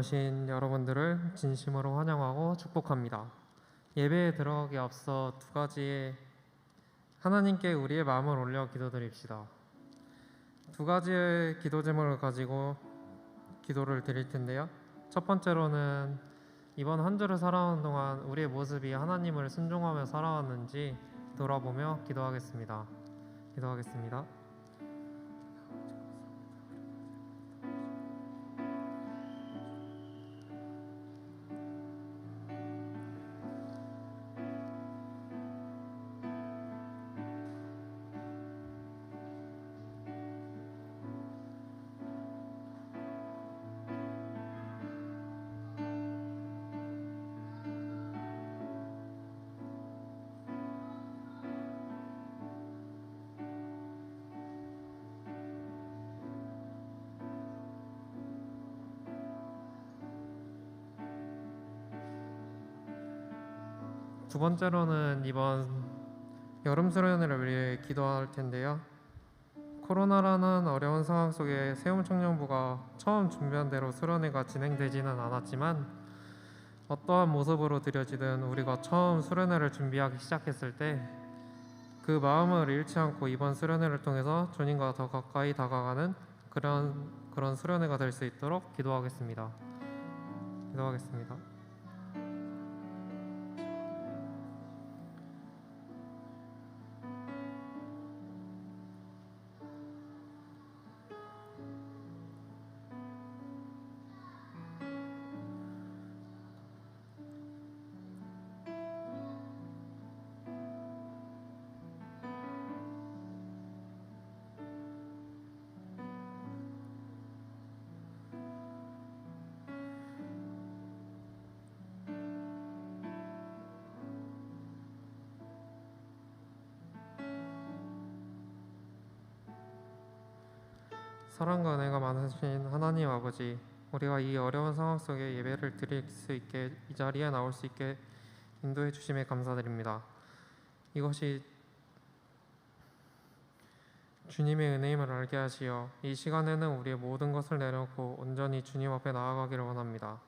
오신 여러분들을 진심으로 환영하고 축복합니다. 예배에 들어가기 앞서 두 가지의 하나님께 우리의 마음을 올려 기도드립시다. 두 가지의 기도 제목을 가지고 기도를 드릴 텐데요. 첫 번째로는 이번 한 주를 살아오는 동안 우리의 모습이 하나님을 순종하며 살아왔는지 돌아보며 기도하겠습니다. 기도하겠습니다. 두 번째로는 이번 여름 수련회를 위해 기도할 텐데요. 코로나라는 어려운 상황 속에 세움청년부가 처음 준비한 대로 수련회가 진행되지는 않았지만 어떠한 모습으로 드려지든 우리가 처음 수련회를 준비하기 시작했을 때 그 마음을 잃지 않고 이번 수련회를 통해서 주님과 더 가까이 다가가는 그런 수련회가 될 수 있도록 기도하겠습니다. 기도하겠습니다. 사랑과 은혜가 많으신 하나님 아버지, 우리가 이 어려운 상황 속에 예배를 드릴 수 있게 이 자리에 나올 수 있게 인도해 주심에 감사드립니다. 이것이 주님의 은혜임을 알게 하시어 이 시간에는 우리의 모든 것을 내려놓고 온전히 주님 앞에 나아가기를 원합니다.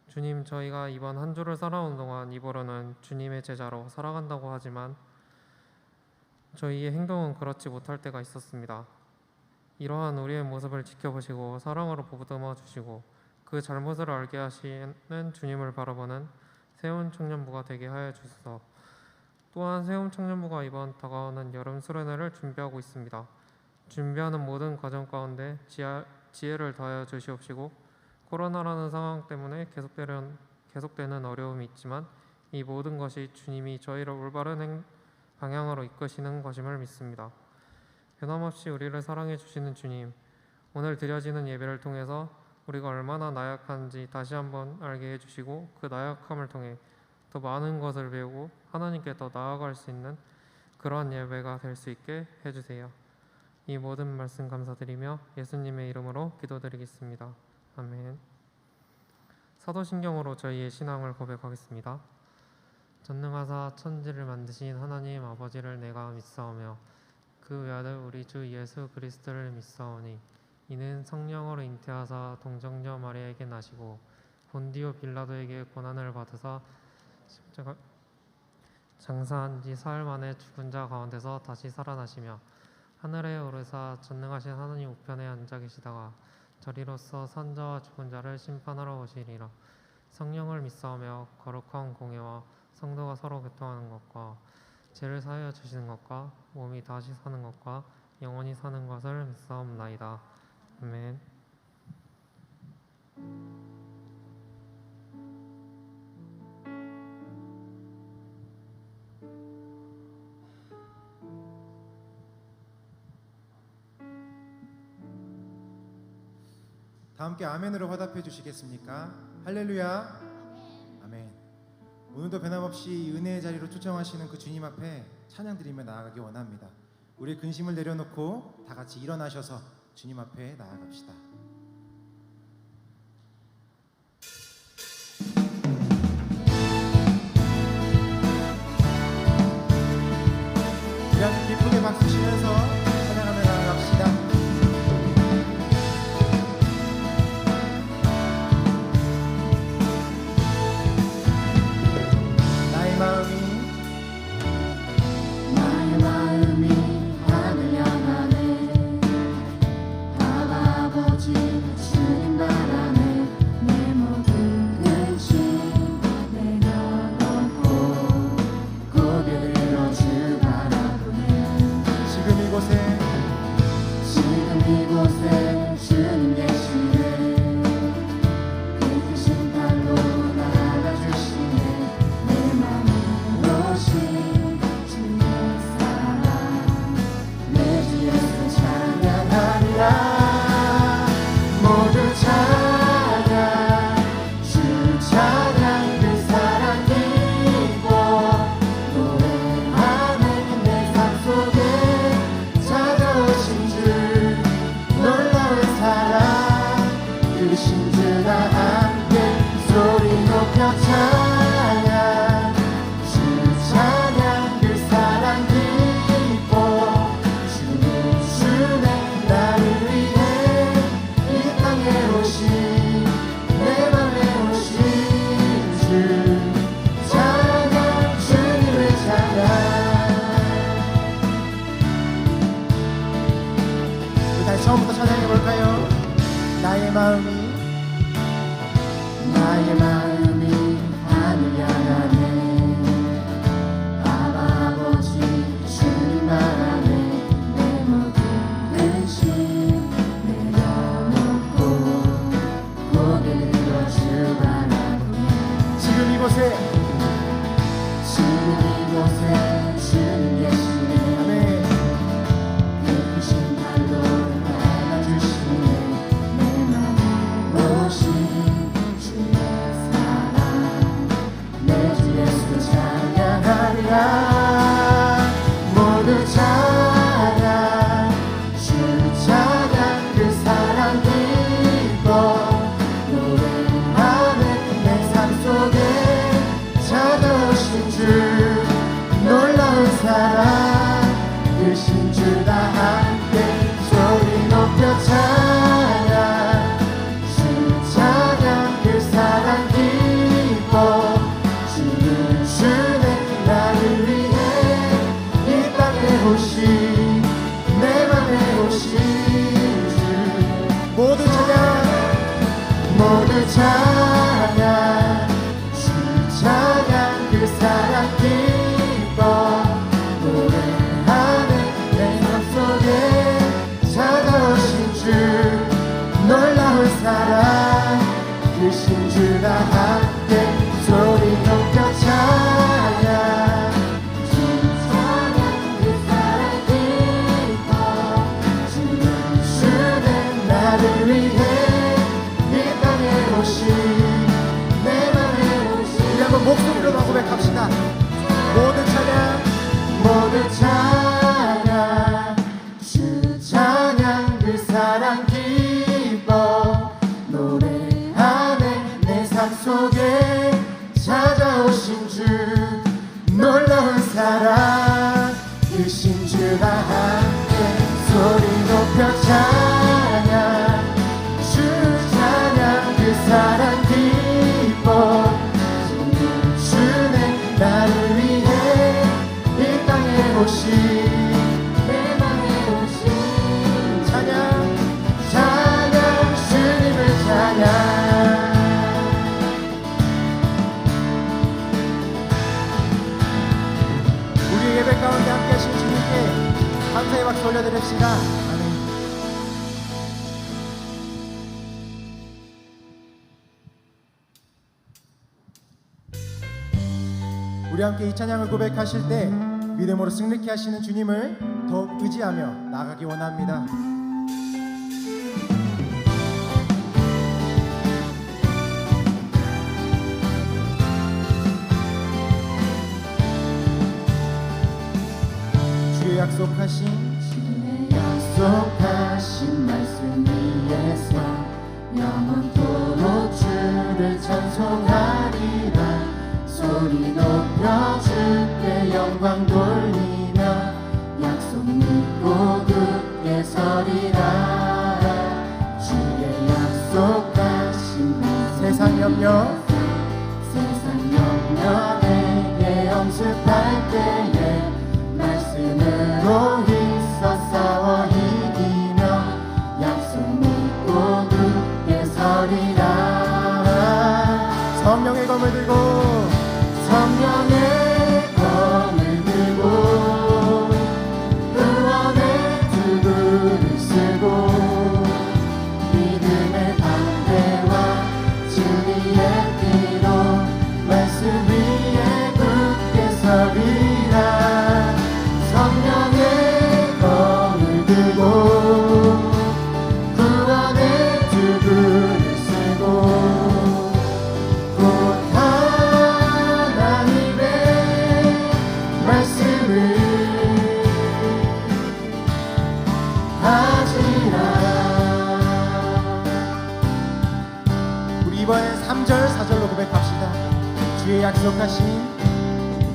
주님, 저희가 이번 한 주를 살아온 동안 입으로는 주님의 제자로 살아간다고 하지만 저희의 행동은 그렇지 못할 때가 있었습니다. 이러한 우리의 모습을 지켜보시고 사랑으로 보듬어 주시고 그 잘못을 알게 하시는 주님을 바라보는 세움청년부가 되게 하여 주소서. 또한 세움청년부가 이번 다가오는 여름 수련회를 준비하고 있습니다. 준비하는 모든 과정 가운데 지혜를 더하여 주시옵시고 코로나라는 상황 때문에 계속되는 어려움이 있지만 이 모든 것이 주님이 저희를 올바른 방향으로 이끄시는 것임을 믿습니다. 변함없이 우리를 사랑해 주시는 주님, 오늘 드려지는 예배를 통해서 우리가 얼마나 나약한지 다시 한번 알게 해주시고 그 나약함을 통해 더 많은 것을 배우고 하나님께 더 나아갈 수 있는 그러한 예배가 될 수 있게 해주세요. 이 모든 말씀 감사드리며 예수님의 이름으로 기도드리겠습니다. 아멘. 사도신경으로 저희의 신앙을 고백하겠습니다. 전능하사 천지를 만드신 하나님 아버지를 내가 믿사오며 그 외아들 우리 주 예수 그리스도를 믿사오니 이는 성령으로 잉태하사 동정녀 마리아에게 나시고 본디오 빌라도에게 고난을 받으사 십자가 장사한 지 사흘 만에 죽은 자 가운데서 다시 살아나시며 하늘에 오르사 전능하신 하나님 우편에 앉아 계시다가 저리로서 산자와 죽은 자를 심판하러 오시리라. 성령을 믿사오며 거룩한 공예와 성도가 서로 교통하는 것과 죄를 사하여 주시는 것과 몸이 다시 사는 것과 영원히 사는 것을 믿사옵나이다. 아멘. 다 함께 아멘으로 화답해 주시겠습니까? 할렐루야. 아멘. 오늘도 변함없이 은혜의 자리로 초청하시는 그 주님 앞에 찬양 드리며 나아가기 원합니다. 우리의 근심을 내려놓고 다 같이 일어나셔서 주님 앞에 나아갑시다. 우리 함께 기쁘게 박수 치면서 찬양하며 나아갑시다. 나의 마음이 하늘 향하네. 아버지 주님 안에 내 모든 근심 내려놓고 고개를 들어 주 바라보네. 지금 이곳에 주님 계시네. 아멘. 그 크신 발로 안아주시네. 내 맘에 오신 주의 사랑 내 주 예수 찬양하리라. 모두 찬양 주 찬양 그 사랑 기뻐 노래하네. 내 삶 속에 찾아오신 주 놀라운 사랑 크신 주 다 함께 소리 높여 찬양 주 찬양 그 사랑 기뻐 주는 주네 나를 위해 이 땅에 오신 내 맘에 오신 주 모두 찬양. 모두 찬양 주 찬양 그 사랑 기뻐 노래하네. 내 맘 속에 찾아오신 주 놀라운 사랑 크신 주 다 함께 소리 높여 찬양 주 찬양 그 사랑 기뻐 주는 주는 나를 위해 이 땅에 오신 내 맘에 오신 우리 한번 목소리로 고백합시다. 모두 찬양. 모두 찬양 주 찬양 그 사랑 기뻐 노래하네. 내 삶 속에 찾아오신 주 놀라운 사랑 크신 주 다 함께 소리 높여 찬양 주 찬양 그 사랑 기뻐 주네 나를 위해 이 땅에 오신 내 맘에 오신 찬양 찬양 주님을 찬양. 우리 예배 가운데 함께 하신 주님께 감사의 박수 올려드립시다. 아멘. 우리 함께 이 찬양을 고백하실 때 믿음으로 승리케 하시는 주님을 더욱 의지하며 나아가기 원합니다. 주의 약속하신 주의 약속하신 말씀 위에서 영원토록 주를 찬송하리라. 소리 높여 주께 영광 돌리며 약속 믿고 굳게 서리라. 주의 약속하신 말씀 세상 염려 세상 염려 내게 엄습할 때에 말씀으로 힘써 싸워 이기며 약속 믿고 굳게 서리라. 성령의 검을 들고 성령의 검을 들고 구원의 두루를 쓰고 믿음의 방패와 진리의 피로 말씀 위에 굳게 서리라. 성령의 검을 들고 구원의 두루를 쓰고 이번엔 3절 4절로 고백합시다. 주의 약속하신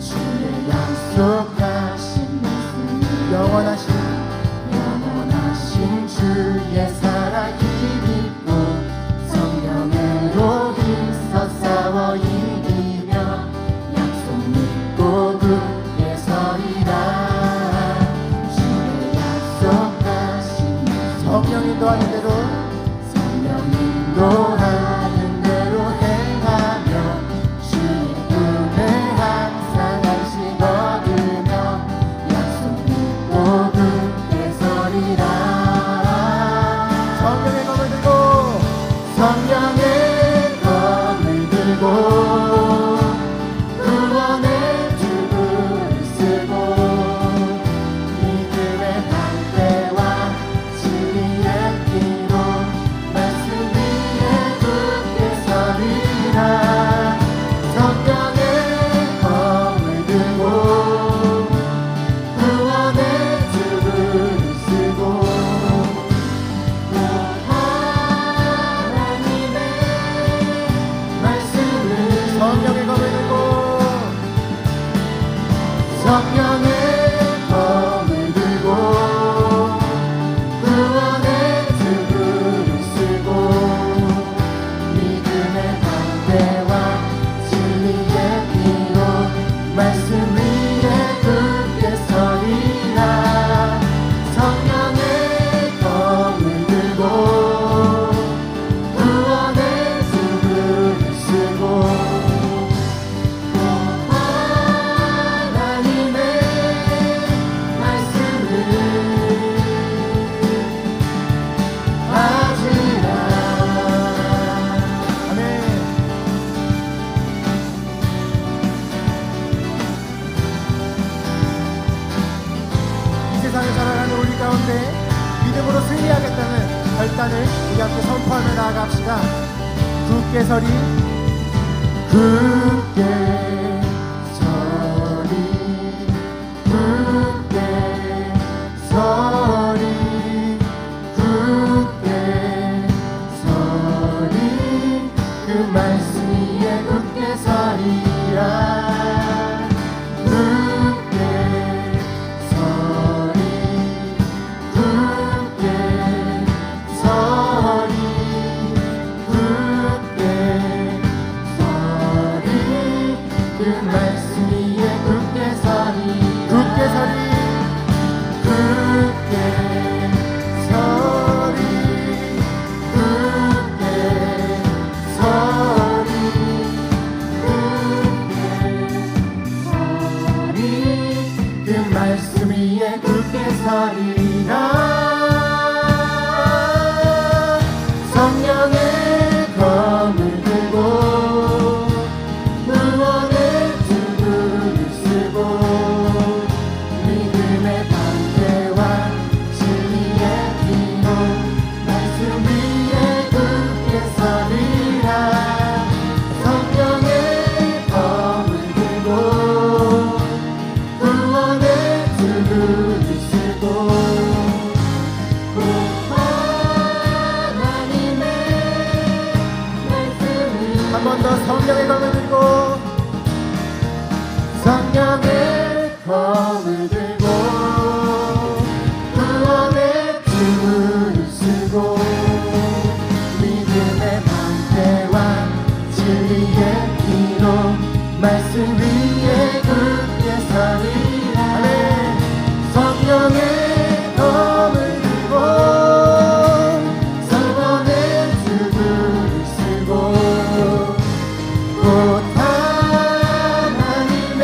주의 약속하신 말씀 영원하신 주의 사랑 힘입고 성령으로 힘써 싸워 이기며 약속 믿고 굳게 서리라. 주의 약속하신 성령 인도하는 대로 성령 인도 성령의 검을 들고 구원의 투구를 쓰고 믿음의 방패와 진리의 피로 말씀 위에 굳게 서리라. 성령의 검을 들고 구원의 투구를 쓰고 하나님의 말씀을 가지라. 아멘. 이 세상을 살아가는 우리 가운데 믿음으로 승리하겠다는 결단을 우리 함께 선포하며 나아갑시다. 굳게 서리 굳게 서리 굳게 서리 굳게 서리 그 말씀 위에 굳게 서리라. 굳게 서리 굳게 서리 굳게 서리 그 말씀 위에 굳게 서리. 굳게 서리 굳게 서리 굳게 서리 굳게 서리 그 말씀 위에 굳게 서리라. 성령의 검을 들고 구원의 투구를 쓰고 믿음의 방패와 진리의 피로 말씀 위에 굳게 서리라. 성령의 검을 들고 구원의 투구를 쓰고 곧 하나님의 말씀을 한 번 더 성령의 검을 들고 성령의 검을 들고 구원의 투구를 쓰고 믿음의 방패와 진리의 피로 말씀 위에 굳게 서리라. 성령의 검을 들고 구원의 투구를 쓰고 곧 하나님의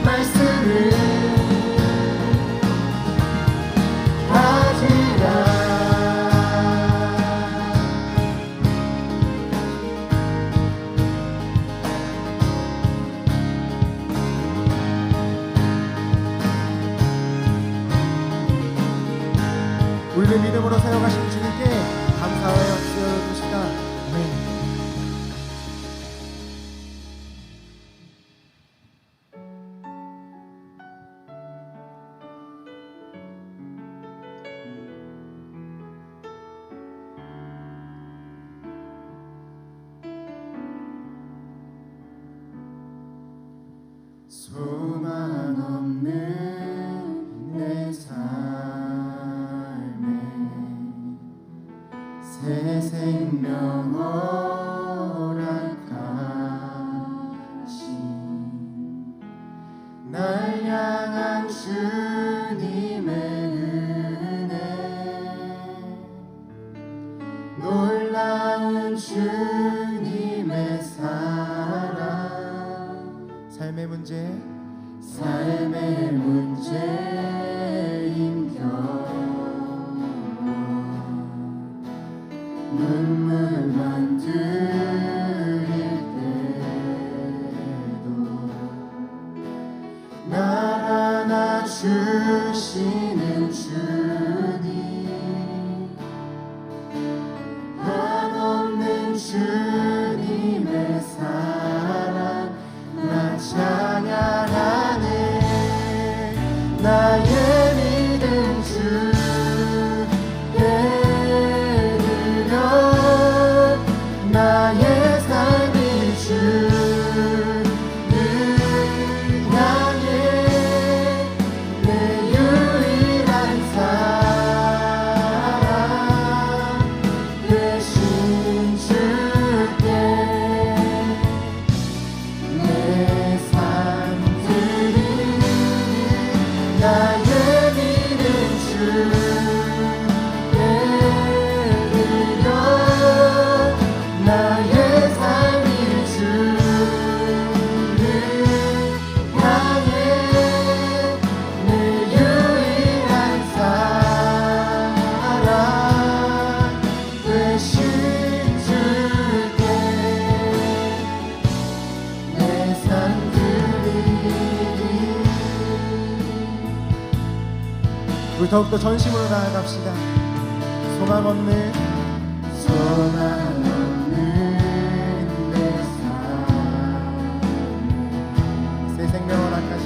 말씀을 가지라. 우리를 믿음으로 세워가신 주님께 감사하여 주시다. 아멘. 소망 없는 내 삶에 새 생명 허락하신 날 향한 주님의 은혜 놀라운 주님의 사랑 삶의 문제 삶의 문제인 경우 눈물만 들일 때도 날 안아주시는 주님 한없는 주님의 사랑 나 찬양하네 나의 우리 더욱더 전심으로 나아갑시다. 소망 없는 내 삶, 새 생명을 아까시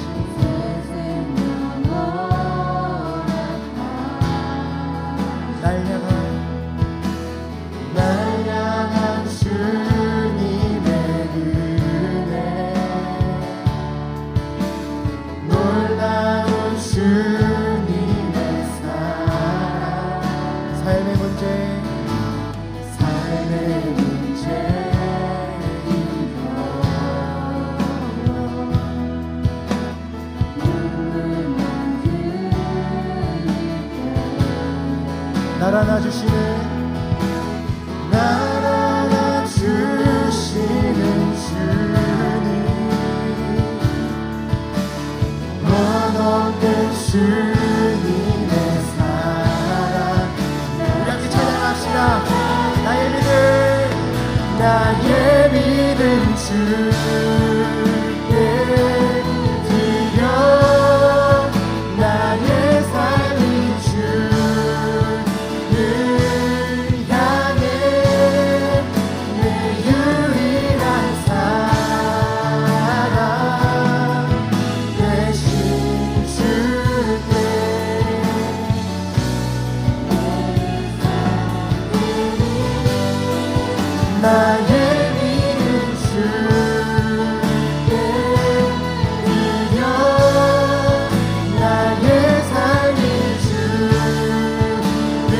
날 향한 주님의 은혜, 놀라운 주님의 사랑, 삶의 문제 날 안아주시는 주님, 원없는 주님의 사랑. 우리 함께 찬양합시다. 나의 믿음 주께 드려, 나의 삶이 주를 향해 내 유일한 사랑 되신 주께 나의 믿음 주께 드려, 나의 삶이 주를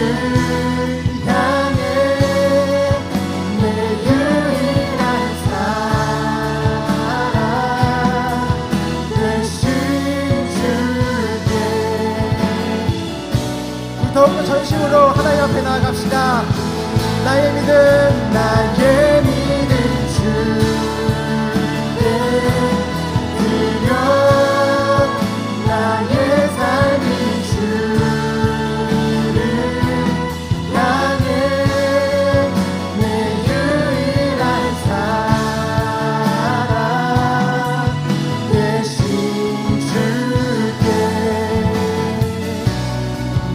향해 내 유일한 사랑 되신 주께. 우리 더욱더 전심으로 하나님 앞에 나아갑시다. 나의 믿음 주께 드려, 나의 삶이 주를 향해 내 유일한 사랑 되신 주께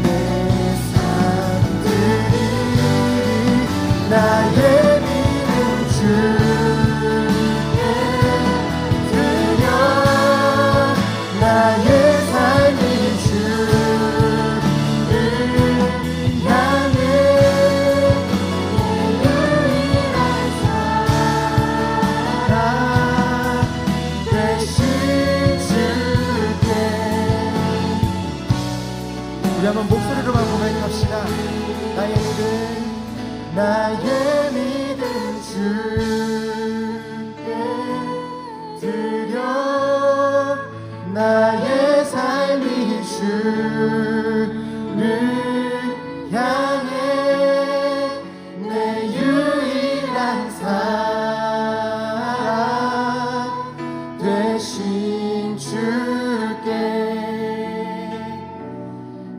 내 삶 드리리. 나의 믿음 주께 드려, 나의 삶이 주를 향해 내 유일한 사랑 되신 주께. 우리 한번 목소리로만 고백합시다. 나의 믿음 주께 드려, 나의 삶이 주를 향해 내 유일한 사랑 되신 주께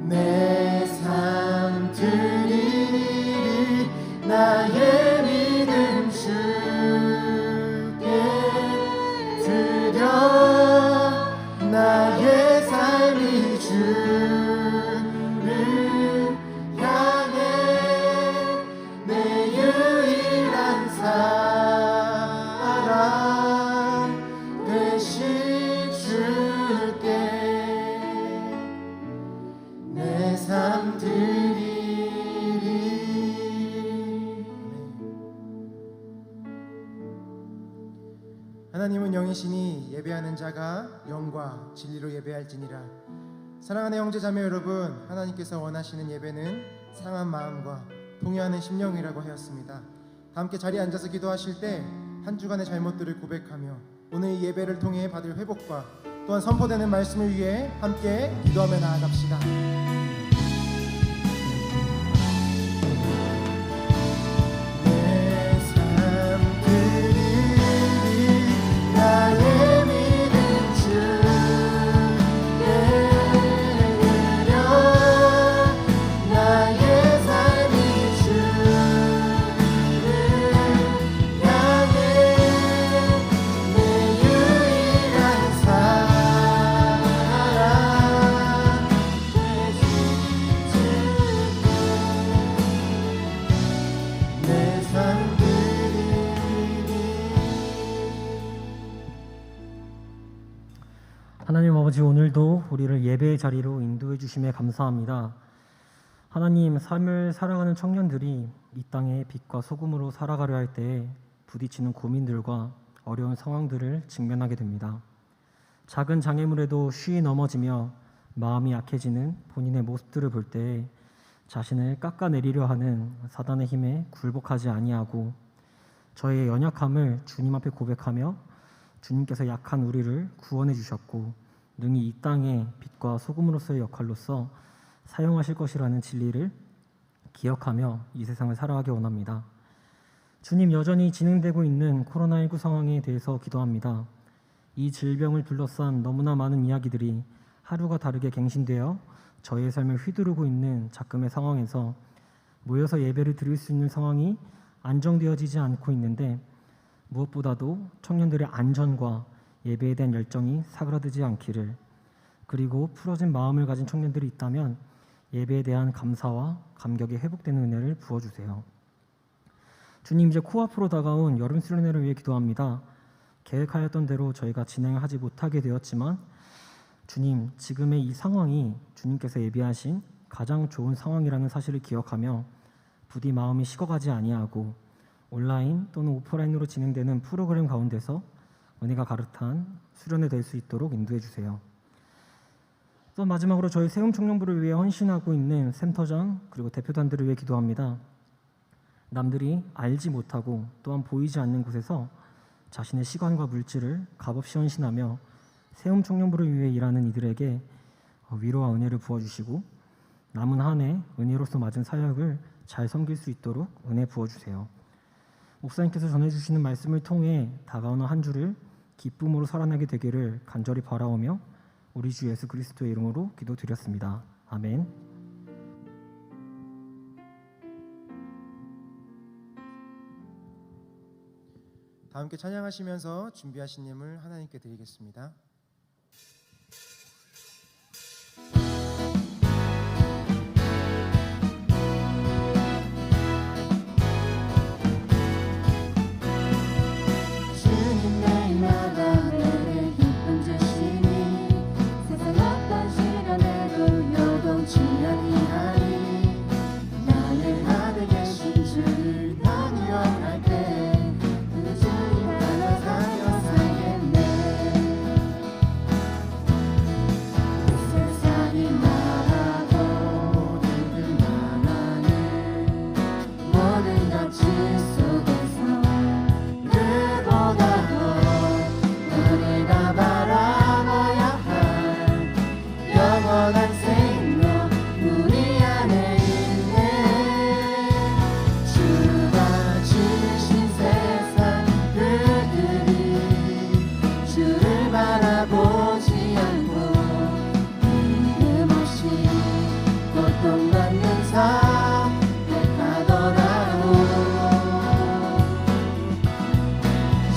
내 삶 드리리. 나의 믿음 주께 드려, 나의 삶이 주를 향해 내 유일한 사랑 되신 주께 내 삶 드리리. 하나님은 영이시니 예배하는 자가 영과 진리로 예배할지니라. 사랑하는 형제자매 여러분, 하나님께서 원하시는 예배는 상한 마음과 동요하는 심령이라고 하였습니다. 다 함께 자리에 앉아서 기도하실 때 한 주간의 잘못들을 고백하며 오늘 이 예배를 통해 받을 회복과 또한 선포되는 말씀을 위해 함께 기도하며 나아갑시다. 하나님 아버지, 오늘도 우리를 예배의 자리로 인도해 주심에 감사합니다. 하나님, 삶을 살아가는 청년들이 이 땅에 빛과 소금으로 살아가려 할 때에 부딪히는 고민들과 어려운 상황들을 직면하게 됩니다. 작은 장애물에도 쉬이 넘어지며 마음이 약해지는 본인의 모습들을 볼 때에 자신을 깎아내리려 하는 사단의 힘에 굴복하지 아니하고 저의 연약함을 주님 앞에 고백하며 주님께서 약한 우리를 구원해 주셨고 능히 이 땅에 빛과 소금으로서의 역할로서 사용하실 것이라는 진리를 기억하며 이 세상을 살아가기 원합니다. 주님, 여전히 진행되고 있는 코로나19 상황에 대해서 기도합니다. 이 질병을 둘러싼 너무나 많은 이야기들이 하루가 다르게 갱신되어 저의 삶을 휘두르고 있는 작금의 상황에서 모여서 예배를 드릴 수 있는 상황이 안정되어지지 않고 있는데 무엇보다도 청년들의 안전과 예배에 대한 열정이 사그라들지 않기를, 그리고 풀어진 마음을 가진 청년들이 있다면 예배에 대한 감사와 감격이 회복되는 은혜를 부어주세요. 주님, 이제 코앞으로 다가온 여름 수련회를 위해 기도합니다. 계획하였던 대로 저희가 진행을 하지 못하게 되었지만 주님, 지금의 이 상황이 주님께서 예비하신 가장 좋은 상황이라는 사실을 기억하며 부디 마음이 식어가지 아니하고 온라인 또는 오프라인으로 진행되는 프로그램 가운데서 은혜가 가득한 수련회 될 수 있도록 인도해 주세요. 또 마지막으로 저희 세움 청년부를 위해 헌신하고 있는 센터장 그리고 대표단들을 위해 기도합니다. 남들이 알지 못하고 또한 보이지 않는 곳에서 자신의 시간과 물질을 값없이 헌신하며 세움 청년부를 위해 일하는 이들에게 위로와 은혜를 부어주시고 남은 한 해 은혜로서 맞은 사역을 잘 섬길 수 있도록 은혜 부어주세요. 목사님께서 전해주시는 말씀을 통해 다가오는 한 주를 기쁨으로 살아나게 되기를 간절히 바라오며 우리 주 예수 그리스도의 이름으로 기도드렸습니다. 아멘. 다 함께 찬양하시면서 준비하신 예물 하나님께 드리겠습니다. 주님 날마다 내게 기쁨 주시니 세상 어떤 시련에도 요동치 아니하니 나는 하늘 계신 주를 단위원할 때 그 주님 따라 살며 살겠네. 세상이 말하고 모두들 말하는 모든 가치 속에서 그보다 더 우리가 바라봐야 할 영원한 생명 우리 안에 있네. 주가 주신 세상 그들이 주를 바라보지 않고 믿음 없이 고통받는 삶 택하더라도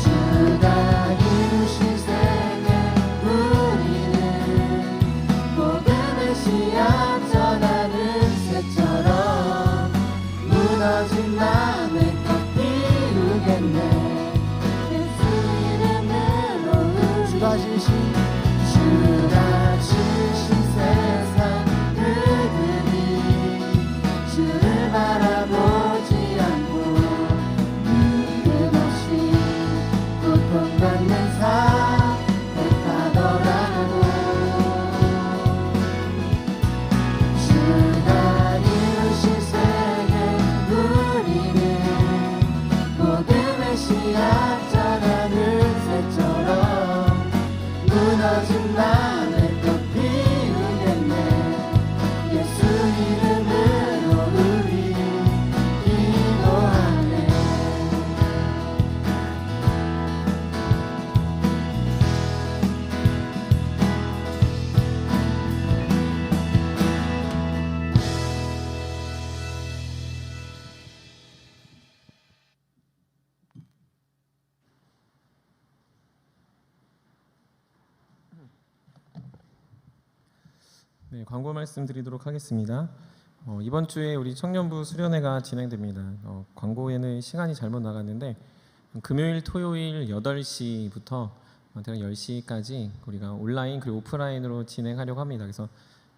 주가 이루신 세계 우리는 복음의 씨앗 전하는 새처럼 무너진 마음에 껏 피우겠네. 예수 이름으로 주가 주신 세상 그들이 주를 바라보지 않고 믿음 없이 고통받는 삶 택하더라도 주가 이루신 세계 우리는 복음의 씨앗 전하는 새처럼 무너진 마음에 또 피우겠네. 예수 이름으로 우리 기도하네. 네, 광고 말씀드리도록 하겠습니다. 이번 주에 우리 청년부 수련회가 진행됩니다. 광고에는 시간이 잘못 나갔는데 금요일, 토요일 8시부터 대략 10시까지 우리가 온라인 그리고 오프라인으로 진행하려고 합니다. 그래서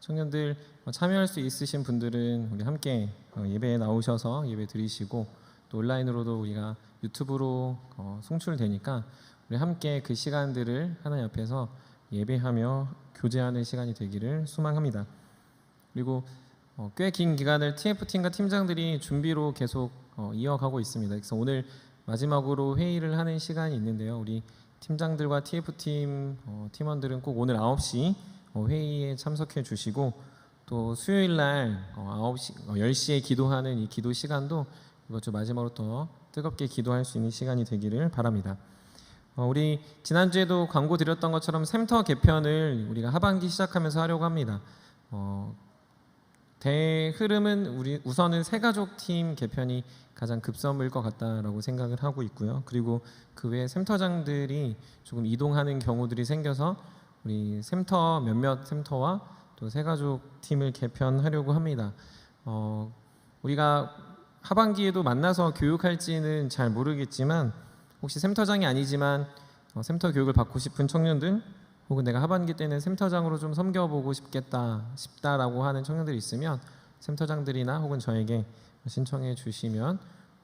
청년들 참여할 수 있으신 분들은 우리 함께 예배에 나오셔서 예배 드리시고, 또 온라인으로도 우리가 유튜브로 송출되니까 우리 함께 그 시간들을 하나님 앞에서 예배하며 교제하는 시간이 되기를 소망합니다. 그리고 꽤 긴 기간을 TF팀과 팀장들이 준비로 계속 이어가고 있습니다. 그래서 오늘 마지막으로 회의를 하는 시간이 있는데요. 우리 팀장들과 TF팀 팀원들은 꼭 오늘 9시 회의에 참석해 주시고, 또 수요일 날 9시, 10시에 기도하는 이 기도 시간도 이번 주 마지막으로 더 뜨겁게 기도할 수 있는 시간이 되기를 바랍니다. 우리 지난주에도 광고 드렸던 것처럼 샘터 개편을 우리가 하반기 시작하면서 하려고 합니다. 대흐름은 우리 우선은 새가족 팀 개편이 가장 급선무일 것 같다라고 생각을 하고 있고요. 그리고 그 외에 샘터장들이 조금 이동하는 경우들이 생겨서 우리 샘터 몇몇 샘터와 또 새가족 팀을 개편하려고 합니다. 우리가 하반기에도 만나서 교육할지는 잘 모르겠지만, 혹시 샘터장이 아니지만 샘터 교육을 받고 싶은 청년들, 혹은 내가 하반기 때는 샘터장으로 좀 섬겨보고 싶다라고 하는 청년들이 있으면 샘터장들이나 혹은 저에게 신청해 주시면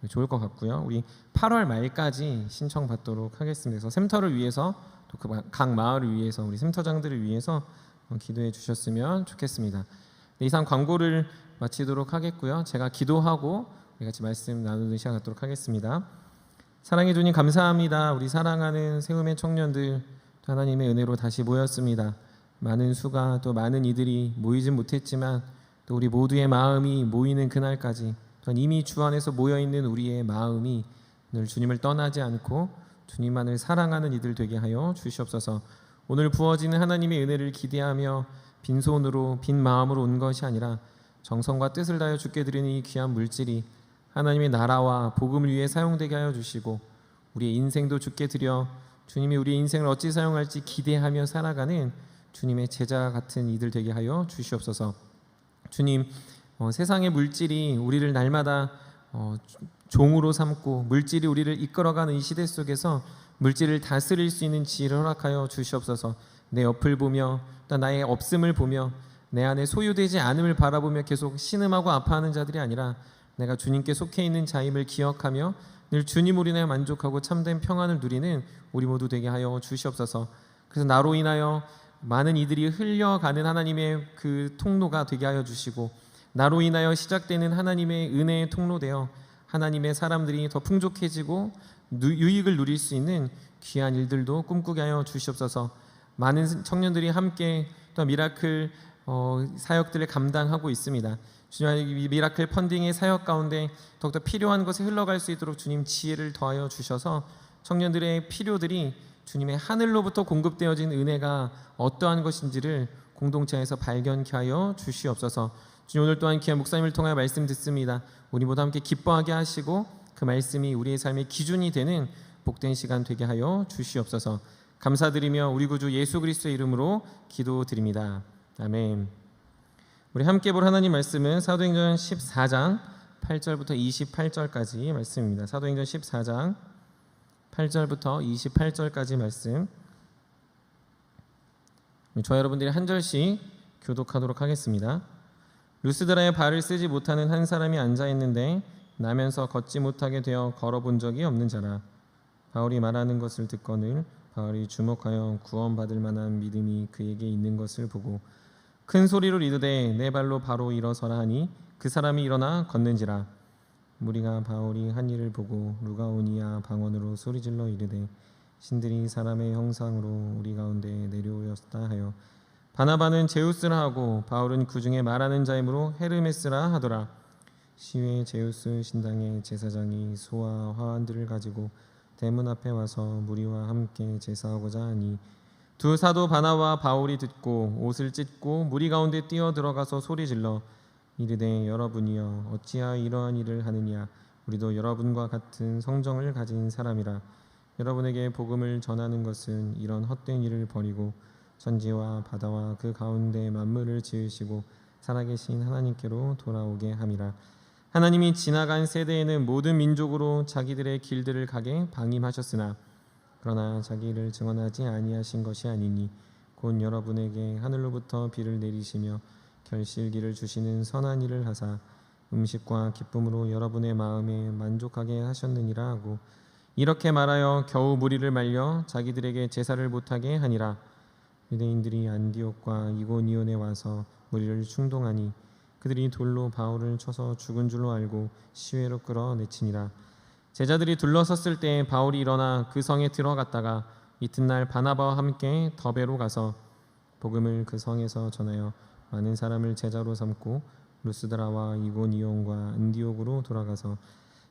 좋을 것 같고요. 우리 8월 말까지 신청 받도록 하겠습니다. 그래서 샘터를 위해서, 또 그 각 마을을 위해서, 우리 샘터장들을 위해서 기도해 주셨으면 좋겠습니다. 이상 광고를 마치도록 하겠고요. 제가 기도하고 우리 같이 말씀 나누는 시간 갖도록 하겠습니다. 사랑해 주님 감사합니다. 우리 사랑하는 세움의 청년들, 하나님의 은혜로 다시 모였습니다. 많은 수가, 또 많은 이들이 모이진 못했지만 또 우리 모두의 마음이 모이는 그날까지, 또 이미 주 안에서 모여있는 우리의 마음이 늘 주님을 떠나지 않고 주님만을 사랑하는 이들 되게 하여 주시옵소서. 오늘 부어지는 하나님의 은혜를 기대하며 빈손으로 빈 마음으로 온 것이 아니라 정성과 뜻을 다하여 주께 드리는 이 귀한 물질이 하나님의 나라와 복음을 위해 사용되게 하여 주시고, 우리의 인생도 주께 드려 주님이 우리의 인생을 어찌 사용할지 기대하며 살아가는 주님의 제자 같은 이들 되게 하여 주시옵소서. 주님, 세상의 물질이 우리를 날마다 종으로 삼고 물질이 우리를 이끌어가는 이 시대 속에서 물질을 다스릴 수 있는 지혜를 허락하여 주시옵소서. 내 옆을 보며 또 나의 없음을 보며 내 안에 소유되지 않음을 바라보며 계속 신음하고 아파하는 자들이 아니라 내가 주님께 속해 있는 자임을 기억하며 늘 주님으로 인하여 만족하고 참된 평안을 누리는 우리 모두 되게 하여 주시옵소서. 그래서 나로 인하여 많은 이들이 흘려가는 하나님의 그 통로가 되게 하여 주시고, 나로 인하여 시작되는 하나님의 은혜의 통로되어 하나님의 사람들이 더 풍족해지고 유익을 누릴 수 있는 귀한 일들도 꿈꾸게 하여 주시옵소서. 많은 청년들이 함께 또 미라클 사역들을 감당하고 있습니다. 주님, 미라클 펀딩의 사역 가운데 더욱더 필요한 것에 흘러갈 수 있도록 주님 지혜를 더하여 주셔서 청년들의 필요들이 주님의 하늘로부터 공급되어진 은혜가 어떠한 것인지를 공동체에서 발견케 하여 주시옵소서. 주님, 오늘 또한 귀한 목사님을 통하여 말씀 듣습니다. 우리 모두 함께 기뻐하게 하시고 그 말씀이 우리의 삶의 기준이 되는 복된 시간 되게 하여 주시옵소서. 감사드리며 우리 구주 예수 그리스도의 이름으로 기도드립니다. 아멘. 우리 함께 볼 하나님 말씀은 사도행전 14장 8절부터 28절까지 말씀입니다. 사도행전 14장 8절부터 28절까지 말씀. 저 여러분들이 한 절씩 교독하도록 하겠습니다. 루스드라에 발을 쓰지 못하는 한 사람이 앉아 있는데 나면서 걷지 못하게 되어 걸어본 적이 없는 자라. 바울이 말하는 것을 듣거늘 바울이 주목하여 구원받을 만한 믿음이 그에게 있는 것을 보고 큰 소리로 이르되 내 발로 바로 일어서라 하니 그 사람이 일어나 걷는지라. 무리가 바울이 한 일을 보고 루가오니아 방언으로 소리질러 이르되 신들이 사람의 형상으로 우리 가운데 내려오였다 하여 바나바는 제우스라 하고 바울은 그 중에 말하는 자이므로 헤르메스라 하더라. 시외 제우스 신당의 제사장이 소와 화환들을 가지고 대문 앞에 와서 무리와 함께 제사하고자 하니 두 사도 바나바와 바울이 듣고 옷을 찢고 무리 가운데 뛰어 들어가서 소리질러 이르되 여러분이여 어찌하여 이러한 일을 하느냐. 우리도 여러분과 같은 성정을 가진 사람이라. 여러분에게 복음을 전하는 것은 이런 헛된 일을 버리고 천지와 바다와 그 가운데 만물을 지으시고 살아계신 하나님께로 돌아오게 함이라. 하나님이 지나간 세대에는 모든 민족으로 자기들의 길들을 가게 방임하셨으나 그러나 자기를 증언하지 아니하신 것이 아니니 곧 여러분에게 하늘로부터 비를 내리시며 결실기를 주시는 선한 일을 하사 음식과 기쁨으로 여러분의 마음에 만족하게 하셨느니라 하고 이렇게 말하여 겨우 무리를 말려 자기들에게 제사를 못하게 하니라. 유대인들이 안디옥과 이고니온에 와서 무리를 충동하니 그들이 돌로 바울을 쳐서 죽은 줄로 알고 시외로 끌어내치니라. 제자들이 둘러섰을 때 바울이 일어나 그 성에 들어갔다가 이튿날 바나바와 함께 더베로 가서 복음을 그 성에서 전하여 많은 사람을 제자로 삼고 루스드라와 이고니온과 안디옥으로 돌아가서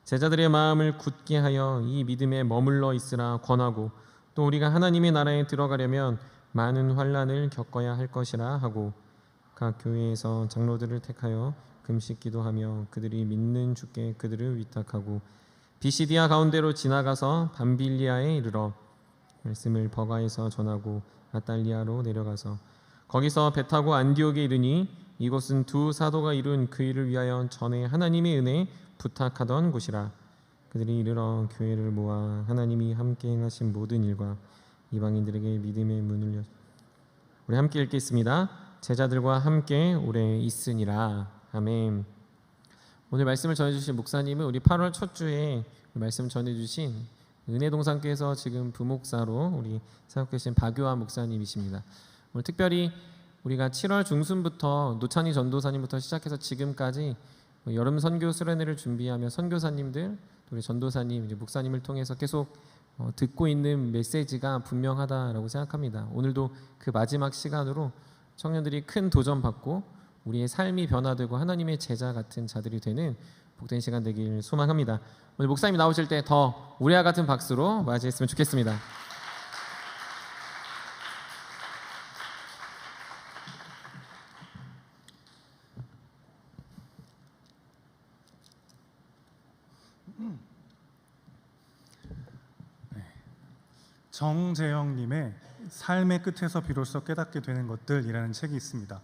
제자들의 마음을 굳게 하여 이 믿음에 머물러 있으라 권하고 또 우리가 하나님의 나라에 들어가려면 많은 환난을 겪어야 할 것이라 하고 각 교회에서 장로들을 택하여 금식 기도하며 그들이 믿는 주께 그들을 위탁하고 비시디아 가운데로 지나가서 밤빌리아에 이르러 말씀을 버가에서 전하고 아탈리아로 내려가서 거기서 배 타고 안디옥에 이르니 이곳은 두 사도가 이룬 그 일을 위하여 전에 하나님의 은혜 부탁하던 곳이라. 그들이 이르러 교회를 모아 하나님이 함께 행하신 모든 일과 이방인들에게 믿음의 문을 우리 함께 읽겠습니다. 제자들과 함께 오래 있으니라. 아멘. 오늘 말씀을 전해주신 목사님은 우리 8월 첫 주에 말씀 전해주신 은혜동산교에서 지금 부목사로 우리 사역하고 계신 박유한 목사님이십니다. 오늘 특별히 우리가 7월 중순부터 노찬희 전도사님부터 시작해서 지금까지 여름 선교 수련회를 준비하며 선교사님들, 우리 전도사님, 이제 목사님을 통해서 계속 듣고 있는 메시지가 분명하다라고 생각합니다. 오늘도 그 마지막 시간으로 청년들이 큰 도전 받고 우리의 삶이 변화되고 하나님의 제자 같은 자들이 되는 복된 시간 되길 소망합니다. 오늘 목사님이 나오실 때 더 우리와 같은 박수로 맞이했으면 좋겠습니다. 정재영님의 삶의 끝에서 비로소 깨닫게 되는 것들이라는 책이 있습니다.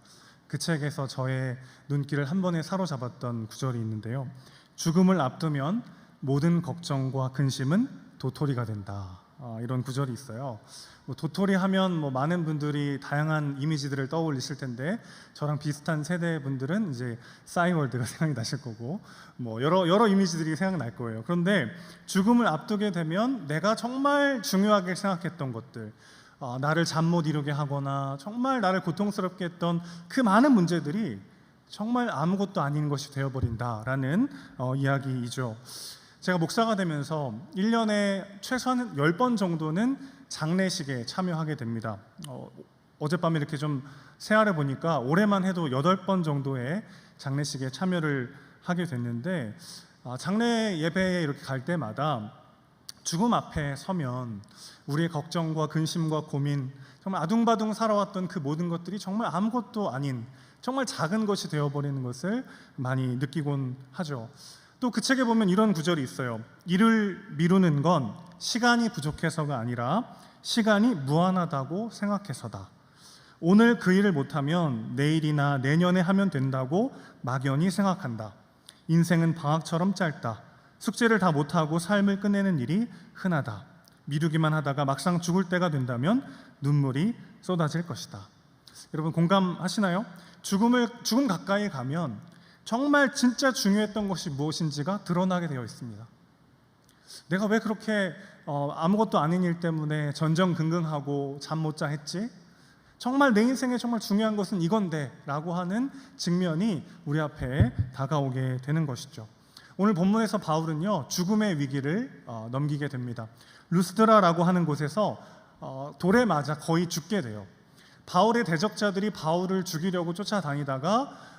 그 책에서 저의 눈길을 한 번에 사로잡았던 구절이 있는데요. 죽음을 앞두면 모든 걱정과 근심은 도토리가 된다. 이런 구절이 있어요. 도토리 하면 많은 분들이 다양한 이미지들을 떠올리실 텐데 저랑 비슷한 세대 분들은 이제 싸이월드가 생각이 나실 거고 여러 이미지들이 생각날 거예요. 그런데 죽음을 앞두게 되면 내가 정말 중요하게 생각했던 것들, 나를 잠 못 이루게 하거나 정말 나를 고통스럽게 했던 그 많은 문제들이 정말 아무것도 아닌 것이 되어버린다라는 이야기이죠. 제가 목사가 되면서 1년에 최소한 10번 정도는 장례식에 참여하게 됩니다. 어젯밤에 이렇게 좀 세알해 보니까 올해만 해도 8번 정도의 장례식에 참여를 하게 됐는데 장례 예배에 이렇게 갈 때마다 죽음 앞에 서면 우리의 걱정과 근심과 고민, 정말 아둥바둥 살아왔던 그 모든 것들이 정말 아무것도 아닌 정말 작은 것이 되어버리는 것을 많이 느끼곤 하죠. 또 그 책에 보면 이런 구절이 있어요. 일을 미루는 건 시간이 부족해서가 아니라 시간이 무한하다고 생각해서다. 오늘 그 일을 못하면 내일이나 내년에 하면 된다고 막연히 생각한다. 인생은 방학처럼 짧다. 숙제를 다 못하고 삶을 끝내는 일이 흔하다. 미루기만 하다가 막상 죽을 때가 된다면 눈물이 쏟아질 것이다. 여러분 공감하시나요? 죽음 가까이 가면 정말 진짜 중요했던 것이 무엇인지가 드러나게 되어 있습니다. 내가 왜 그렇게 아무것도 아닌 일 때문에 전전긍긍하고 잠 못 자 했지? 정말 내 인생에 정말 중요한 것은 이건데 라고 하는 직면이 우리 앞에 다가오게 되는 것이죠. 오늘 본문에서 바울은요 죽음의 위기를 넘기게 됩니다. 루스드라라고 하는 곳에서 돌에 맞아 거의 죽게 돼요. 바울의 대적자들이 바울을 죽이려고 쫓아다니다가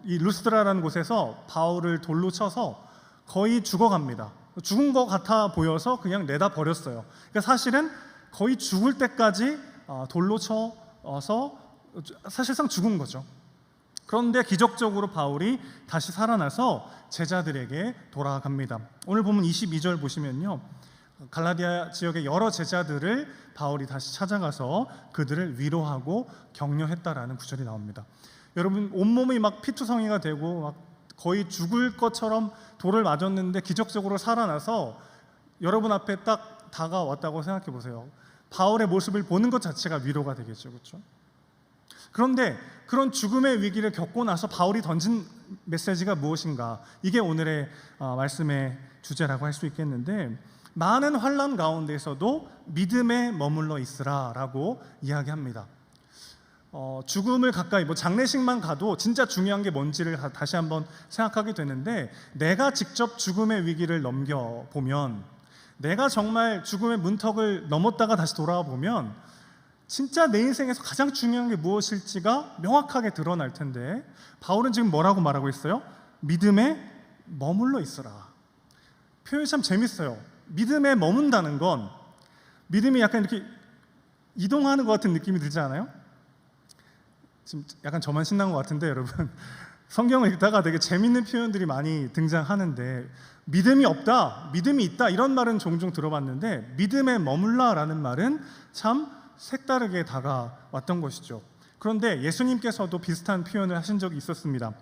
이 루스드라라는 곳에서 바울을 돌로 쳐서 거의 죽어갑니다. 죽은 것 같아 보여서 그냥 내다 버렸어요. 그러니까 사실은 거의 죽을 때까지 돌로 쳐서 사실상 죽은 거죠. 그런데 기적적으로 바울이 다시 살아나서 제자들에게 돌아갑니다. 오늘 보면 22절 보시면요, 갈라디아 지역의 여러 제자들을 바울이 다시 찾아가서 그들을 위로하고 격려했다라는 구절이 나옵니다. 여러분 온몸이 막 피투성이가 되고 막 거의 죽을 것처럼 돌을 맞았는데 기적적으로 살아나서 여러분 앞에 딱 다가왔다고 생각해 보세요. 바울의 모습을 보는 것 자체가 위로가 되겠죠, 그렇죠? 그런데 그런 죽음의 위기를 겪고 나서 바울이 던진 메시지가 무엇인가? 이게 오늘의 말씀의 주제라고 할 수 있겠는데, 많은 환난 가운데서도 믿음에 머물러 있으라라고 이야기합니다. 죽음을 가까이, 장례식만 가도 진짜 중요한 게 뭔지를 다시 한번 생각하게 되는데, 내가 직접 죽음의 위기를 넘겨보면, 내가 정말 죽음의 문턱을 넘었다가 다시 돌아와 보면 진짜 내 인생에서 가장 중요한 게 무엇일지가 명확하게 드러날 텐데, 바울은 지금 뭐라고 말하고 있어요? 믿음에 머물러 있어라. 표현이 참 재밌어요. 믿음에 머문다는 건, 믿음이 약간 이렇게 이동하는 것 같은 느낌이 들지 않아요? 지금 약간 저만 신난 것 같은데 여러분, 성경을 읽다가 되게 재밌는 표현들이 많이 등장하는데, 믿음이 없다, 믿음이 있다, 이런 말은 종종 들어봤는데, 믿음에 머물라라는 말은 참 색다르게 다가왔던 것이죠. 그런데 예수님께서도 비슷한 표현을 하신 적이 있었습니다.